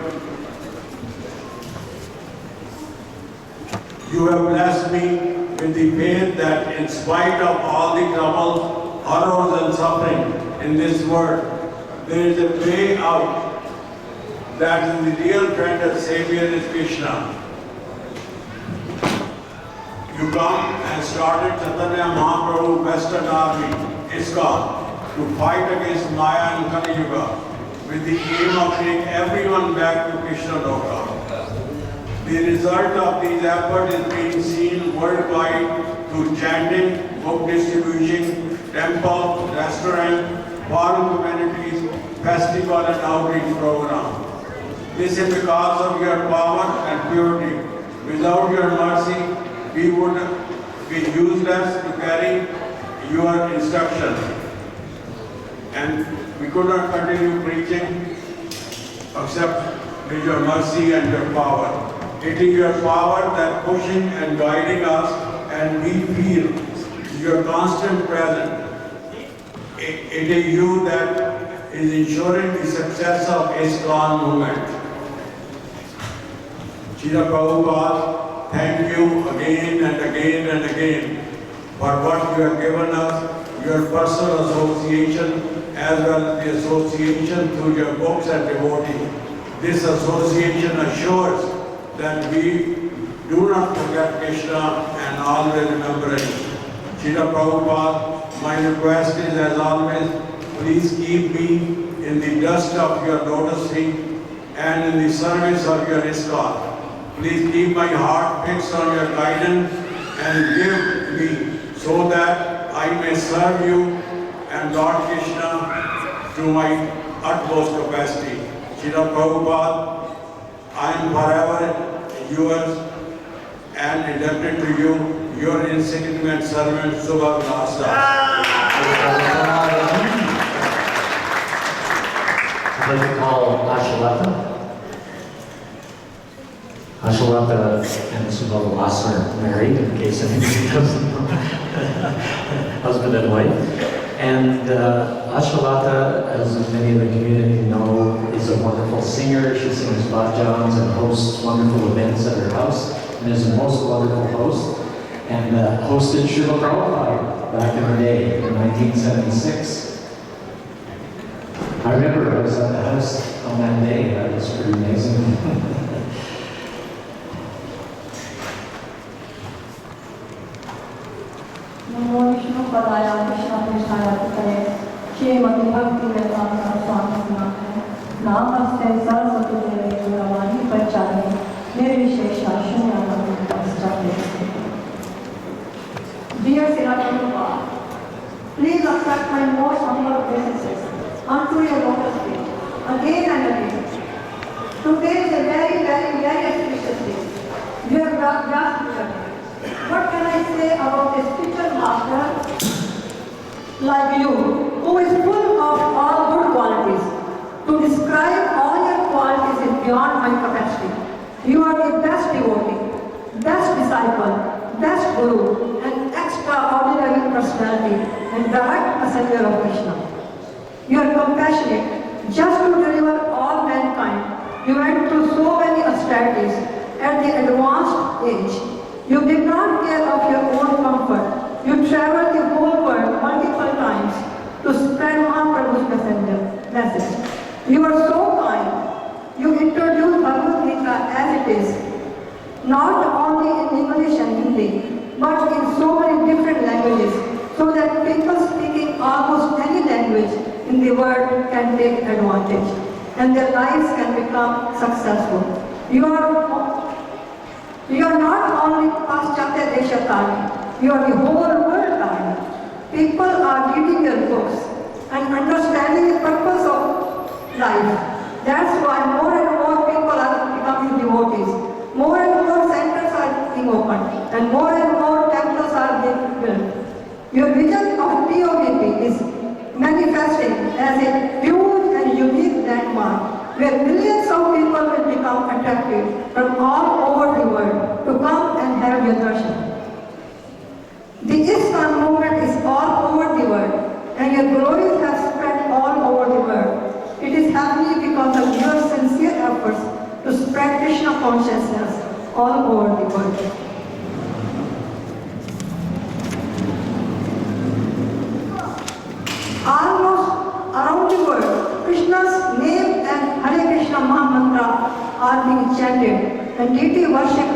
You have blessed me with the faith that in spite of all the troubles, horrors and suffering in this world, there is a way out. That is the real friend and Savior is Krishna. You come and started Chaitanya Mahaprabhu Western Army, ISKCON, to fight against Maya and Kali Yuga with the aim of bringing everyone back to Krishna Loka. The result of these efforts is being seen worldwide through chanting, book distribution, temple, restaurant, foreign communities, festival and outreach program. This is because of your power and purity. Without your mercy, we would be useless to carry your instruction. And we could not continue preaching except with your mercy and your power. It is your power that pushing and guiding us, and we feel your constant presence. It is you that is ensuring the success of ISKCON movement. Srila Prabhupada, thank you again and again and again for what you have given us, your personal association as well as the association through your books and devotees. This association assures that we do not forget Krishna and always remember him. Srila Prabhupada, my request is as always, please keep me in the dust of your lotus feet and in the service of your ISKCON. Please keep my heart fixed on your guidance and give me so that I may serve you and Lord Krishna to my utmost capacity. Srila Prabhupada, I am forever yours and indebted to you, your insignificant servant, Subha Vyasa. I'd like to call Ashalata. Ashalata and Subha Vyasa are married, in case anybody doesn't know. Husband and wife. And Ashalata, as many of the community know, is a wonderful singer. She sings bhajans and hosts wonderful events at her house, and is a most wonderful host. And hosted Srila Prabhupada back in the day, in 1976. I remember I was at the house on that day. That was pretty amazing. Namo Vishnu Padaya Krishna Prishaya Putale Shrimati Bhakti Vedanta Swami Namaste Namaste Saraswati Devi Gauravani Pachari Nirvishesha Shunyana Paschate. Dear Srila Prabhupada, please accept my most humble obeisances unto your lotus feet again and again. Today is a very auspicious day. You have brought Vyasa Puja. What can I say about a spiritual master like you, who is full of all good qualities? To describe all your qualities is beyond my capacity. You are the best devotee, best disciple, best guru, and extraordinary personality, and direct messenger of Krishna. You are compassionate, just to deliver all mankind. You went through so many austerities at the advanced age. You did not care of your own comfort. You traveled the whole world multiple times to spread Mahaprabhu's messenger. message. You are so kind. You introduce Bhagavad Gita as it is, not only in English and Hindi, but in so many different languages, so that people speaking almost any language in the world can take advantage, and their lives can become successful. You are not only Paschatya Desha Tani, you are the whole world Tani. People are reading your books and understanding the purpose of life. That's why more and more people are becoming devotees. More and more centers are being opened, and more temples are being built. Your vision of POVP is manifesting as a huge and unique landmark where millions of people will become attracted from all over the world to come and have your darshan. The ISKCON movement is all over the world, and your glories have spread all over the world. It is happening because of your sincere efforts to spread Krishna consciousness all over the world. Almost around the world, Krishna's name and Hare Krishna Mahamantra are being chanted, and deity worship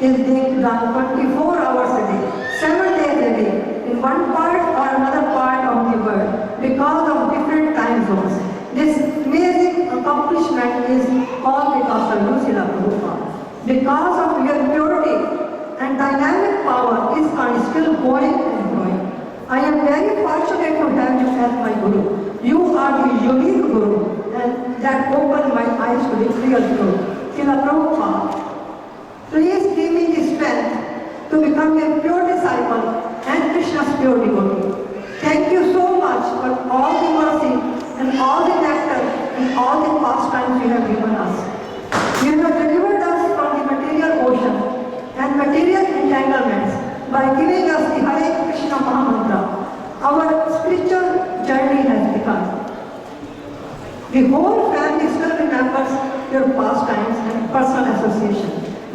is being done 24 hours a day, 7 days a day, in one part or another part of the world, because of different time zones. This amazing accomplishment is all because of you, Srila Prabhupada. Because of your purity and dynamic power, ISKCON is still going and growing. I am very fortunate to have you as my Guru. You are the unique Guru, and that opened my eyes to the real truth. Srila Prabhupada, please give me the strength to become a pure disciple and Krishna's pure devotee. Thank you so much for all the mercy and all the nectar and all the pastimes you have given us. You have delivered us from the material ocean and material entanglements by giving us the Hare Krishna Mahamantra. Our spiritual journey has begun. The whole family still remembers your pastimes and personal association.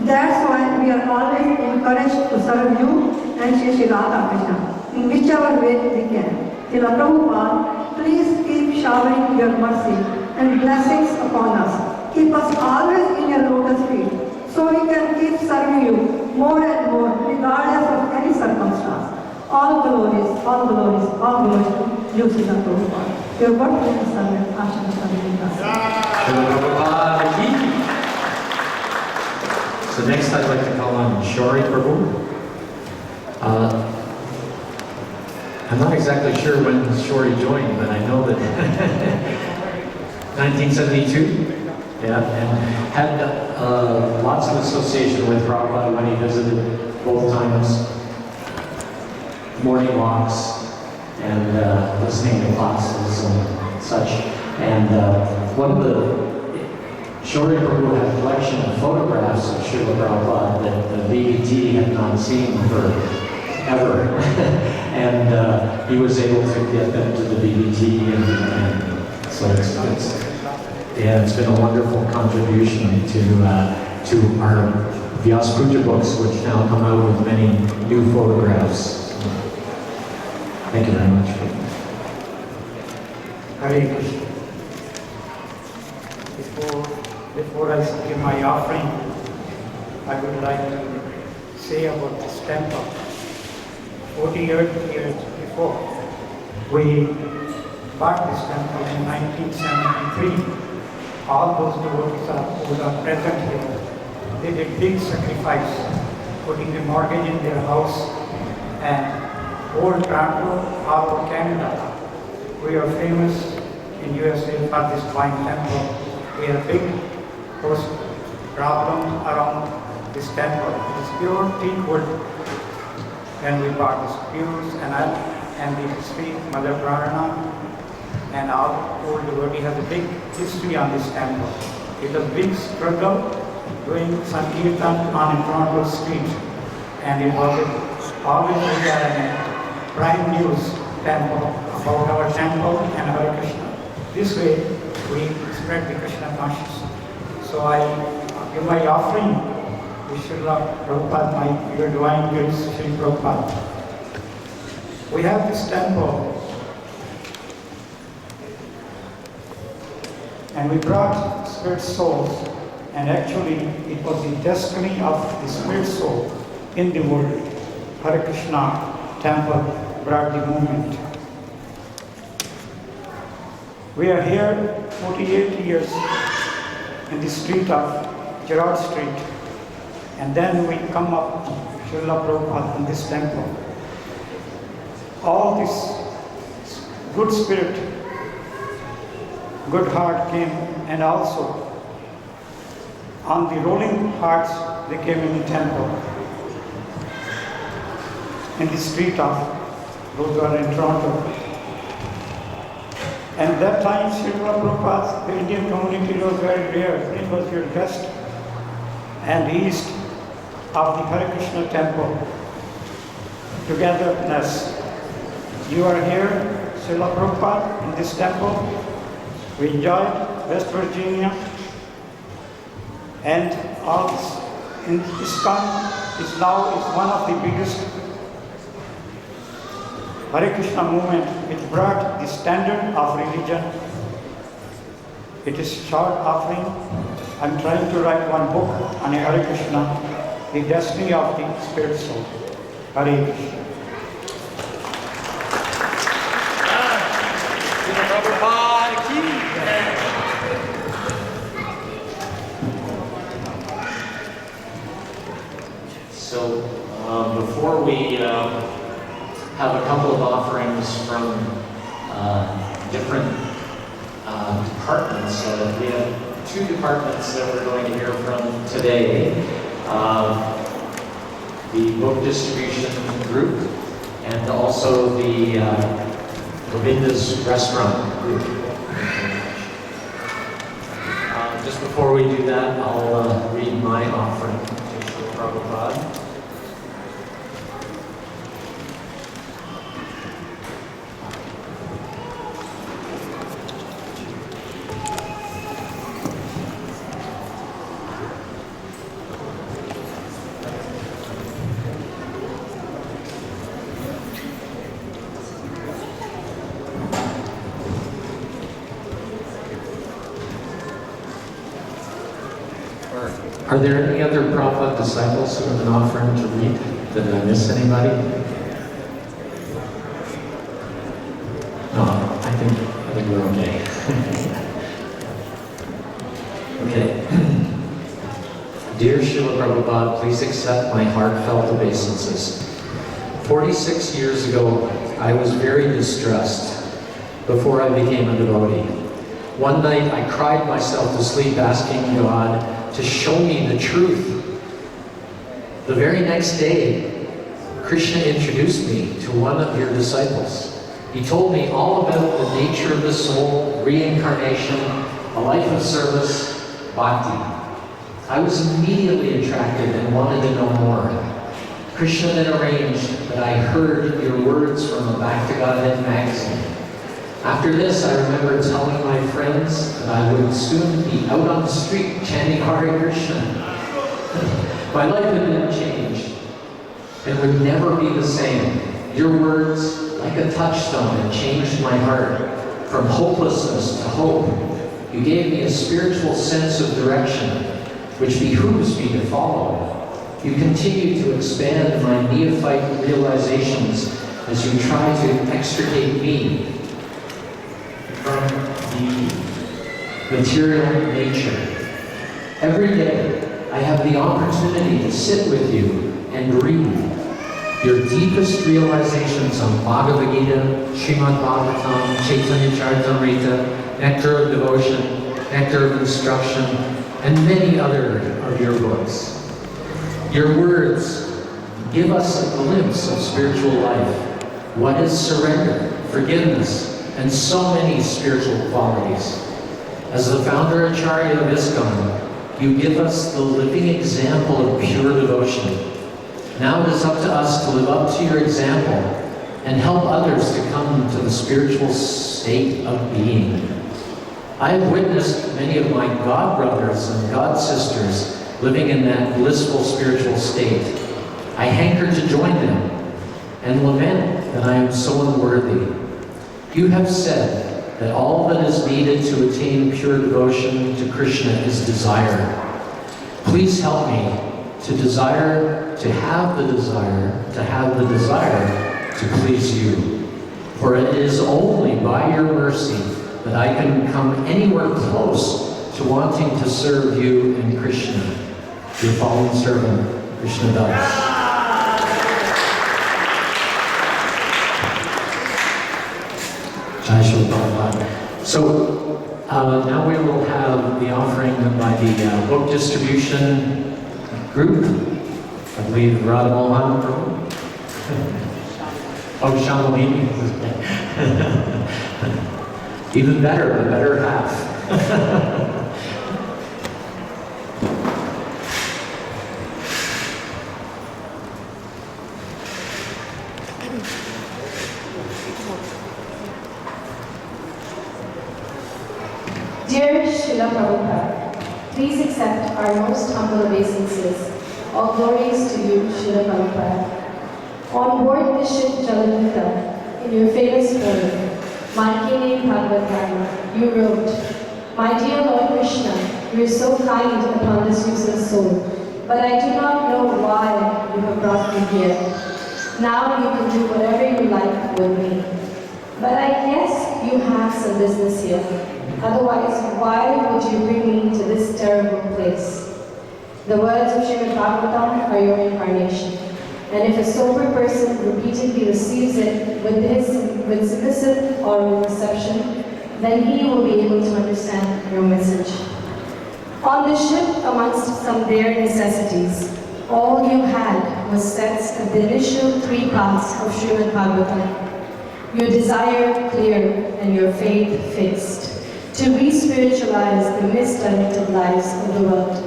That's why we are always encouraged to serve you and Shri Radha Krishna in whichever way we can. Srila Prabhupada, please keep showering your mercy and blessings upon us. Keep us always in your lotus feet, so we can keep serving you more and more, regardless of any circumstance. All glories, all glories, all glories to you, Srila Prabhupada. Your birthday is servant, Ashana Sarvita. Srila Prabhupada ki. So next I'd like to call on Shori Prabhu. I'm not exactly sure when Shori joined, but I know that 1972, yeah, and had lots of association with Prabhupada when he visited both times, morning walks and listening to classes and such. And one of the Shori Prabhu had a collection of photographs of Srila Prabhupada that the VDT had not seen forever. And he was able to get them to the VDT, and so it's been a wonderful contribution to our Vyasa Puja books, which now come out with many new photographs. Thank you very much. Hare Krishna. Before I give my offering, I would like to say about this temple. 48 years before, we bought this temple in 1973. All those devotees who are present here, they did big sacrifice, putting the mortgage in their house, and old Toronto, all over Canada. We are famous in USA for this fine temple. We have big problems around this temple. It is pure teak wood. When we bought this pews and the history, Mother Prarana, and our old devotee has a big history on this temple. It was a big struggle doing Sankirtan on Toronto Street, and it was always a prime news temple about our temple and Hare Krishna. This way we spread the Krishna consciousness. So I give my offering to Srila Prabhupada, my your divine grace, Sri Prabhupada. We have this temple and we brought spirit souls, and actually it was the destiny of the spirit soul in the world. Hare Krishna temple brought the movement. We are here 48 years in the street of Gerard Street, and then we come up Srila Prabhupada in this temple. All this good spirit, good heart came, and also on the rolling hearts they came in the temple, in the street of those who are in Toronto. And that time Srila Prabhupada, the Indian community was very rare. It was your guest and east of the Hare Krishna temple. Togetherness. You are here, Srila Prabhupada, in this temple. We enjoyed West Virginia, and all this, in ISKCON is now one of the biggest Hare Krishna movement which brought the standard of religion. It is short offering. I'm trying to write one book on Hare Krishna, the destiny of the spirit soul. Hare Krishna. So before we have a couple of offerings from different departments, we have two departments that we're going to hear from today. The book distribution group and also the Govinda's restaurant group. Just before we do that, I'll read my offering to Srila Prabhupada. Are there any other Prabhupada disciples who have an offering to read? Did I miss anybody? No, I think we're okay. Okay. Dear Srila Prabhupada, please accept my heartfelt obeisances. 46 years ago, I was very distressed before I became a devotee. One night, I cried myself to sleep asking God to show me the truth. The very next day, Krishna introduced me to one of your disciples. He told me all about the nature of the soul, reincarnation, a life of service, bhakti. I was immediately attracted and wanted to know more. Krishna then arranged that I heard your words from a Back to Godhead magazine. After this, I remember telling my friends that I would soon be out on the street chanting Hare Krishna. My life had been changed and would never be the same. Your words, like a touchstone, had changed my heart from hopelessness to hope. You gave me a spiritual sense of direction, which behooves me to follow. You continue to expand my neophyte realizations as you try to extricate me from the material nature. Every day, I have the opportunity to sit with you and read your deepest realizations on Bhagavad Gita, Srimad Bhagavatam, Chaitanya Charitamrita, Nectar of Devotion, Nectar of Instruction, and many other of your books. Your words give us a glimpse of spiritual life. What is surrender, forgiveness, and so many spiritual qualities. As the founder Acharya of ISKCON, you give us the living example of pure devotion. Now it is up to us to live up to your example and help others to come to the spiritual state of being. I have witnessed many of my god brothers and god sisters living in that blissful spiritual state. I hanker to join them and lament that I am so unworthy. You have said that all that is needed to attain pure devotion to Krishna is desire. Please help me to desire, to have the desire to please you. For it is only by your mercy that I can come anywhere close to wanting to serve you and Krishna. Your fallen servant, Krishna Das. Jai Srila Prabhupada. So now we will have the offering by the book distribution group. I believe Radha Mohan. Oh, Shamalini. Even better, the better half. Dear Srila Prabhupada, please accept our most humble obeisances. All glories to you, Srila Prabhupada. On board the ship Jalanita, in your famous poem, Mankini Bhagavad Dharma, you wrote, "My dear Lord Krishna, you are so kind upon this useless soul, but I do not know why you have brought me here. Now you can do whatever you like with me. But I guess you have some business here. Otherwise, why would you bring me to this terrible place? The words of Srimad Bhagavatam are your incarnation. And if a sober person repeatedly receives it with submissive oral reception, then he will be able to understand your message. On the ship, amongst some bare necessities, all you had was sets of the initial 3 parts of Srimad Bhagavatam. Your desire clear and your faith fixed, to re-spiritualize the misdirected lives of the world.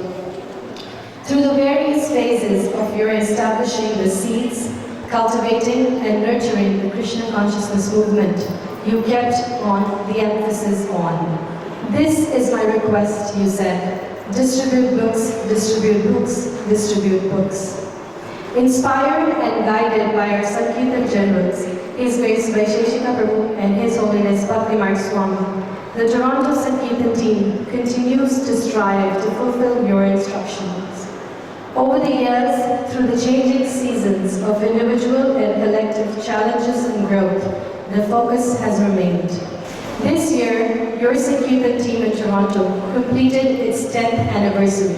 Through the various phases of your establishing the seeds, cultivating and nurturing the Krishna consciousness movement, you kept on the emphasis on. This is my request, you said. Distribute books, distribute books, distribute books. Inspired and guided by our Sankirtan generals, His Grace Vaisheshika Prabhu and His Holiness Bhakti Marg Swami, the Toronto Sankirtan team continues to strive to fulfill your instructions. Over the years, through the changing seasons of individual and collective challenges and growth, the focus has remained. This year, your Sankirtan team in Toronto completed its 10th anniversary,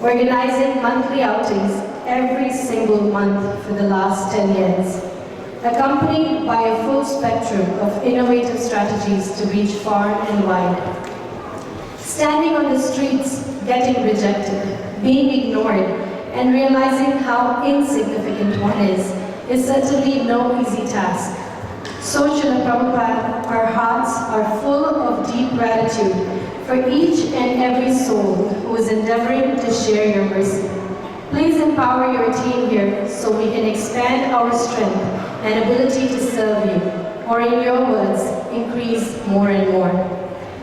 organizing monthly outings every single month for the last 10 years. Accompanied by a full spectrum of innovative strategies to reach far and wide. Standing on the streets, getting rejected, being ignored, and realizing how insignificant one is certainly no easy task. So, Srila Prabhupada, our hearts are full of deep gratitude for each and every soul who is endeavoring to share your mercy. Please empower your team here so we can expand our strength and ability to serve you, or in your words, increase more and more.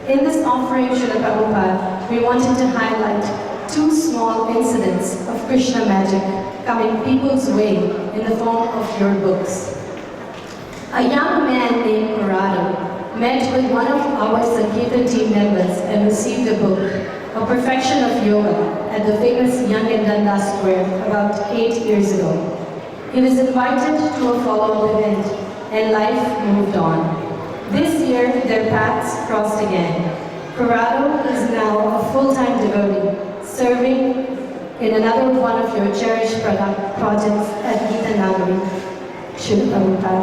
In this offering, Srila Prabhupada, we wanted to highlight 2 small incidents of Krishna magic coming people's way in the form of your books. A young man named Corrado met with one of our Sankirtan team members and received a book, A Perfection of Yoga, at the famous Young and Dundas Square about 8 years ago. He was invited to a follow-up event, and life moved on. This year, their paths crossed again. Corrado is now a full-time devotee, serving in another one of your cherished projects at Gita Nagari, Srila Prabhupada.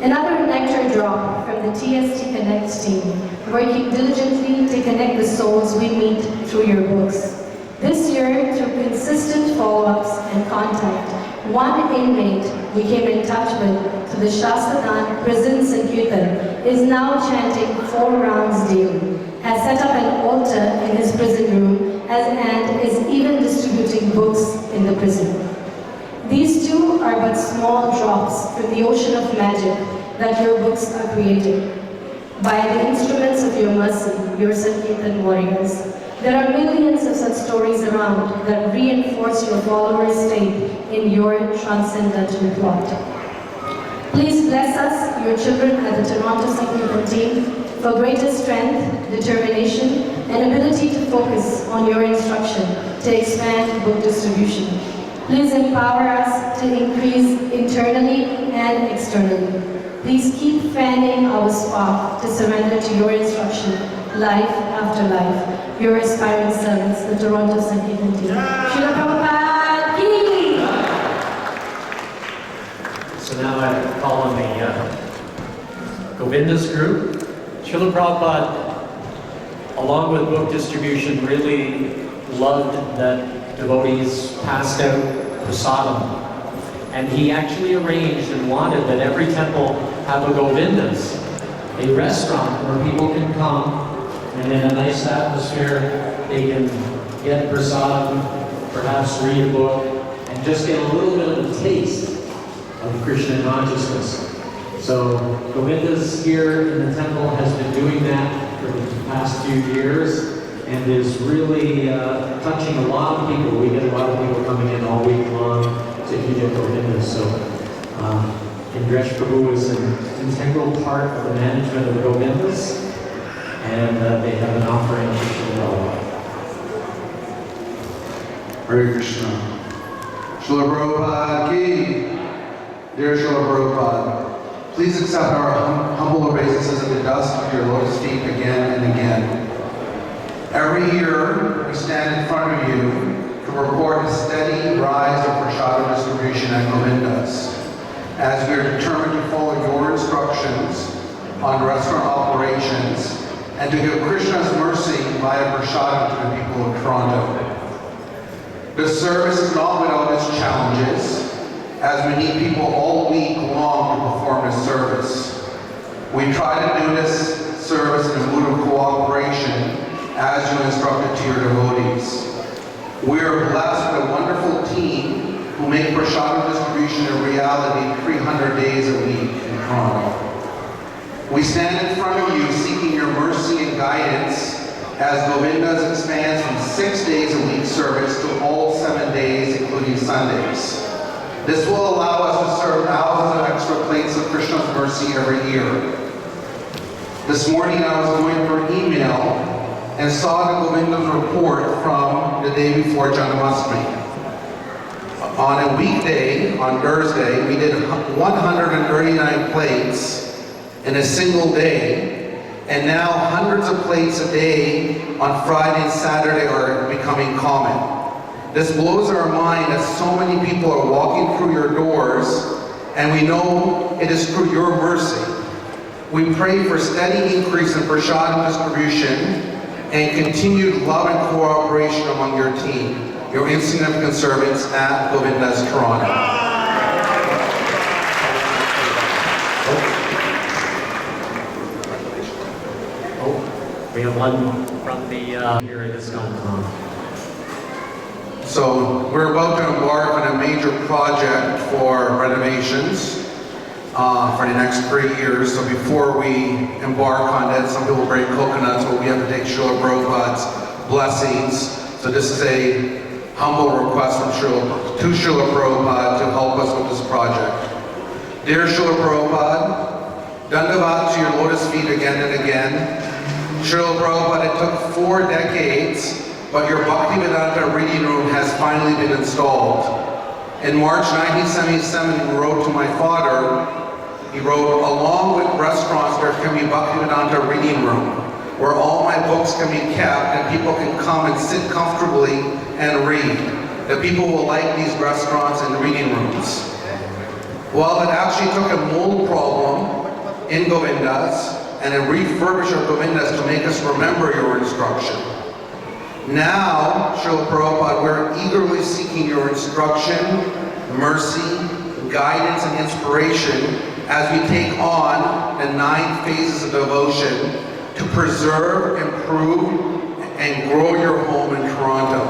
Another nectar drop from the TST Connect team, working diligently to connect the souls we meet through your books. This year, through consistent follow-ups and contact, one inmate we came in touch with to the Shastadan prison Sankirtan is now chanting 4 rounds daily, has set up an altar in his prison room, and is even distributing books in the prison. These 2 are but small drops from the ocean of magic that your books are creating. By the instruments of your mercy, your Sankirtan warriors, there are millions of such stories around that reinforce your followers' faith in your transcendental plot. Please bless us, your children at the Toronto Sankirtan team, for greater strength, determination, and ability to focus on your instruction to expand book distribution. Please empower us to increase internally and externally. Please keep fanning our spark to surrender to your instruction, life after life. Your aspiring servants, the Toronto Sankeetan team. Srila Prabhupada ki! So now I call on the Govinda's group. Srila Prabhupada, along with book distribution, really loved that devotees passed out prasadam. And he actually arranged and wanted that every temple have a Govinda's, a restaurant where people can come and in a nice atmosphere they can get prasadam, perhaps read a book, and just get a little bit of a taste of Krishna consciousness. So Govinda's here in the temple has been doing that for the past few years and is really touching a lot of people. We get a lot of people coming in all week long to eat at Govinda's. So Indresh Prabhu is an integral part of the management of Govinda's, and they have an offering to Srila. Hare Krishna. Srila Prabhupada ki. Dear Srila Prabhupada, please accept our humble obeisances at the dust of your lotus feet again and again. Every year, we stand in front of you to report a steady rise of prasada distribution at Govinda's, as we are determined to follow your instructions on restaurant operations and to give Krishna's mercy via prasada to the people of Toronto. This service is not without its challenges, as we need people all week long to perform this service. We try to do this service in a mood of cooperation as you instructed to your devotees. We are blessed with a wonderful team who make prasada distribution a reality 300 days a week in Toronto. We stand in front of you seeking your mercy and guidance as Govinda's expands from 6 days a week service to all 7 days, including Sundays. This will allow us to serve thousands of extra plates of Krishna's mercy every year. This morning I was going through email and saw the Govinda's report from the day before Janmashtami. On a weekday, on Thursday, we did 139 plates in a single day, and now hundreds of plates a day on Friday and Saturday are becoming common. This blows our mind as so many people are walking through your doors, and we know it is through your mercy. We pray for steady increase in prasada distribution and continued love and cooperation among your team, your insignificant servants at Govinda's Toronto. We have one from the here at ISKCON. So we're about to embark on a major project for renovations for the next 3 years. So before we embark on that, some people break coconuts, but we have to take Srila Prabhupada's blessings. So this is a humble request from Srila Prabhupada to help us with this project. Dear Srila Prabhupada, dandavat to your lotus feet again and again. Srila Prabhupada, it took 4 decades, but your Bhaktivedanta reading room has finally been installed. In March 1977, you wrote to my father, he wrote, along with restaurants, there can be Bhaktivedanta reading room, where all my books can be kept and people can come and sit comfortably and read. The people will like these restaurants and reading rooms. Well, it actually took a mold problem in Govinda's and a refurbish of Govinda's to make us remember your instruction. Now, Srila Prabhupada, we're eagerly seeking your instruction, mercy, guidance, and inspiration as we take on the 9 phases of devotion to preserve, improve, and grow your home in Toronto.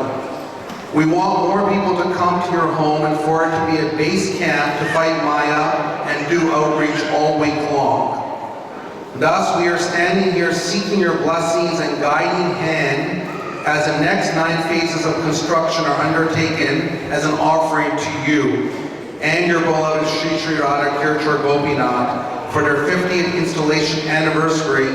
We want more people to come to your home and for it to be a base camp to fight Maya and do outreach all week long. Thus, we are standing here seeking your blessings and guiding hand as the next 9 phases of construction are undertaken as an offering to you and your beloved Sri Sri Radha Kirchur Gopinath for their 50th installation anniversary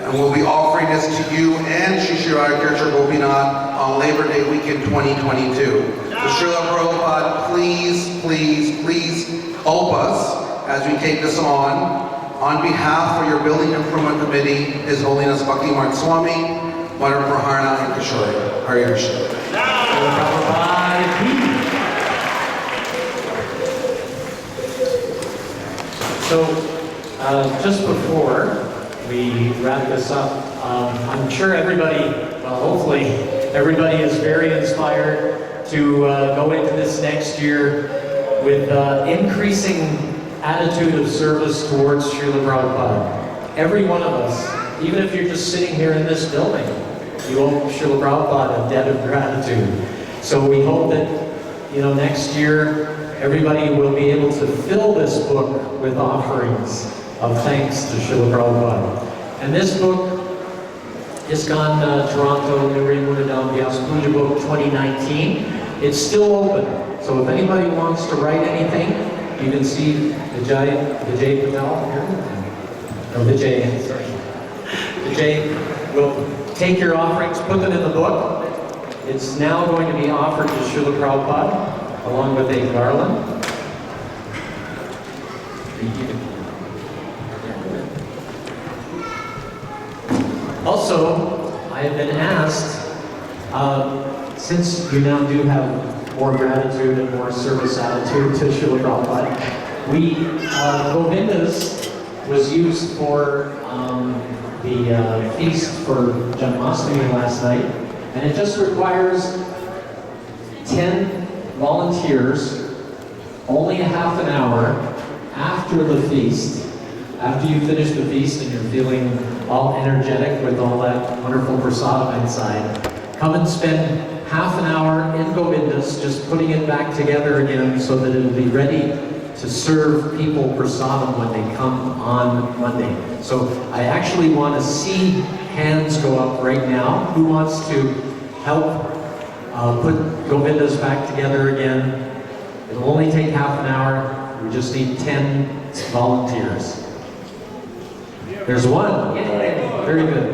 and we'll be offering this to you and Shishiraya Kircher Gopinath on Labor Day weekend 2022. So Srila Prabhupada, please help us as we take this on. On behalf of your Building Improvement Committee, His Holiness Bhakti Mark Swami, Mother Praharna and Kishore. Hare Krishna. So, just before we wrap this up, I'm sure everybody, well, hopefully, everybody is very inspired to go into this next year with increasing attitude of service towards Srila Prabhupada. Every one of us, even if you're just sitting here in this building, you owe Srila Prabhupada a debt of gratitude. So we hope that, next year, everybody will be able to fill this book with offerings of thanks to Srila Prabhupada. And this book, ISKCON Toronto Nuri Munadam Vyasa Puja Book 2019, it's still open. So if anybody wants to write anything, you can see Vijay Patel here. No, Vijay, sorry. Vijay will take your offerings, put them in the book. It's now going to be offered to Srila Prabhupada, along with a garland. Also, I have been asked, since you now do have more gratitude and more service attitude to Srila Prabhupada, Govindas was used for the feast for Janmashtami last night, and it just requires 10 volunteers, only a half an hour after the feast, after you finish the feast and you're feeling all energetic with all that wonderful prasadam inside, come and spend half an hour in Govindas, just putting it back together again so that it'll be ready to serve people prasadam when they come on Monday. So I actually want to see hands go up right now. Who wants to help put Govindas back together again? It'll only take half an hour. We just need 10 volunteers. There's one. Yay. Very good.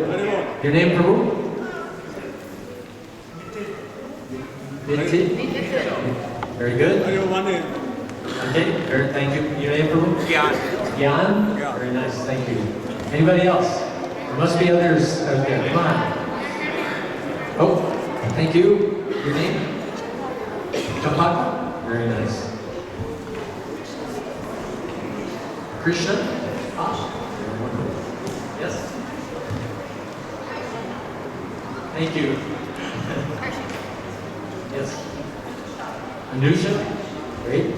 Your name, Prabhu? Very good. Okay, thank you. Your name, Prabhu? Gyan. Very nice, thank you. Anybody else? There must be others out there. Come on. Oh, thank you. Your name? Champak? Very nice. Krishna? Yes? Thank you. Yes. Anusha? Great.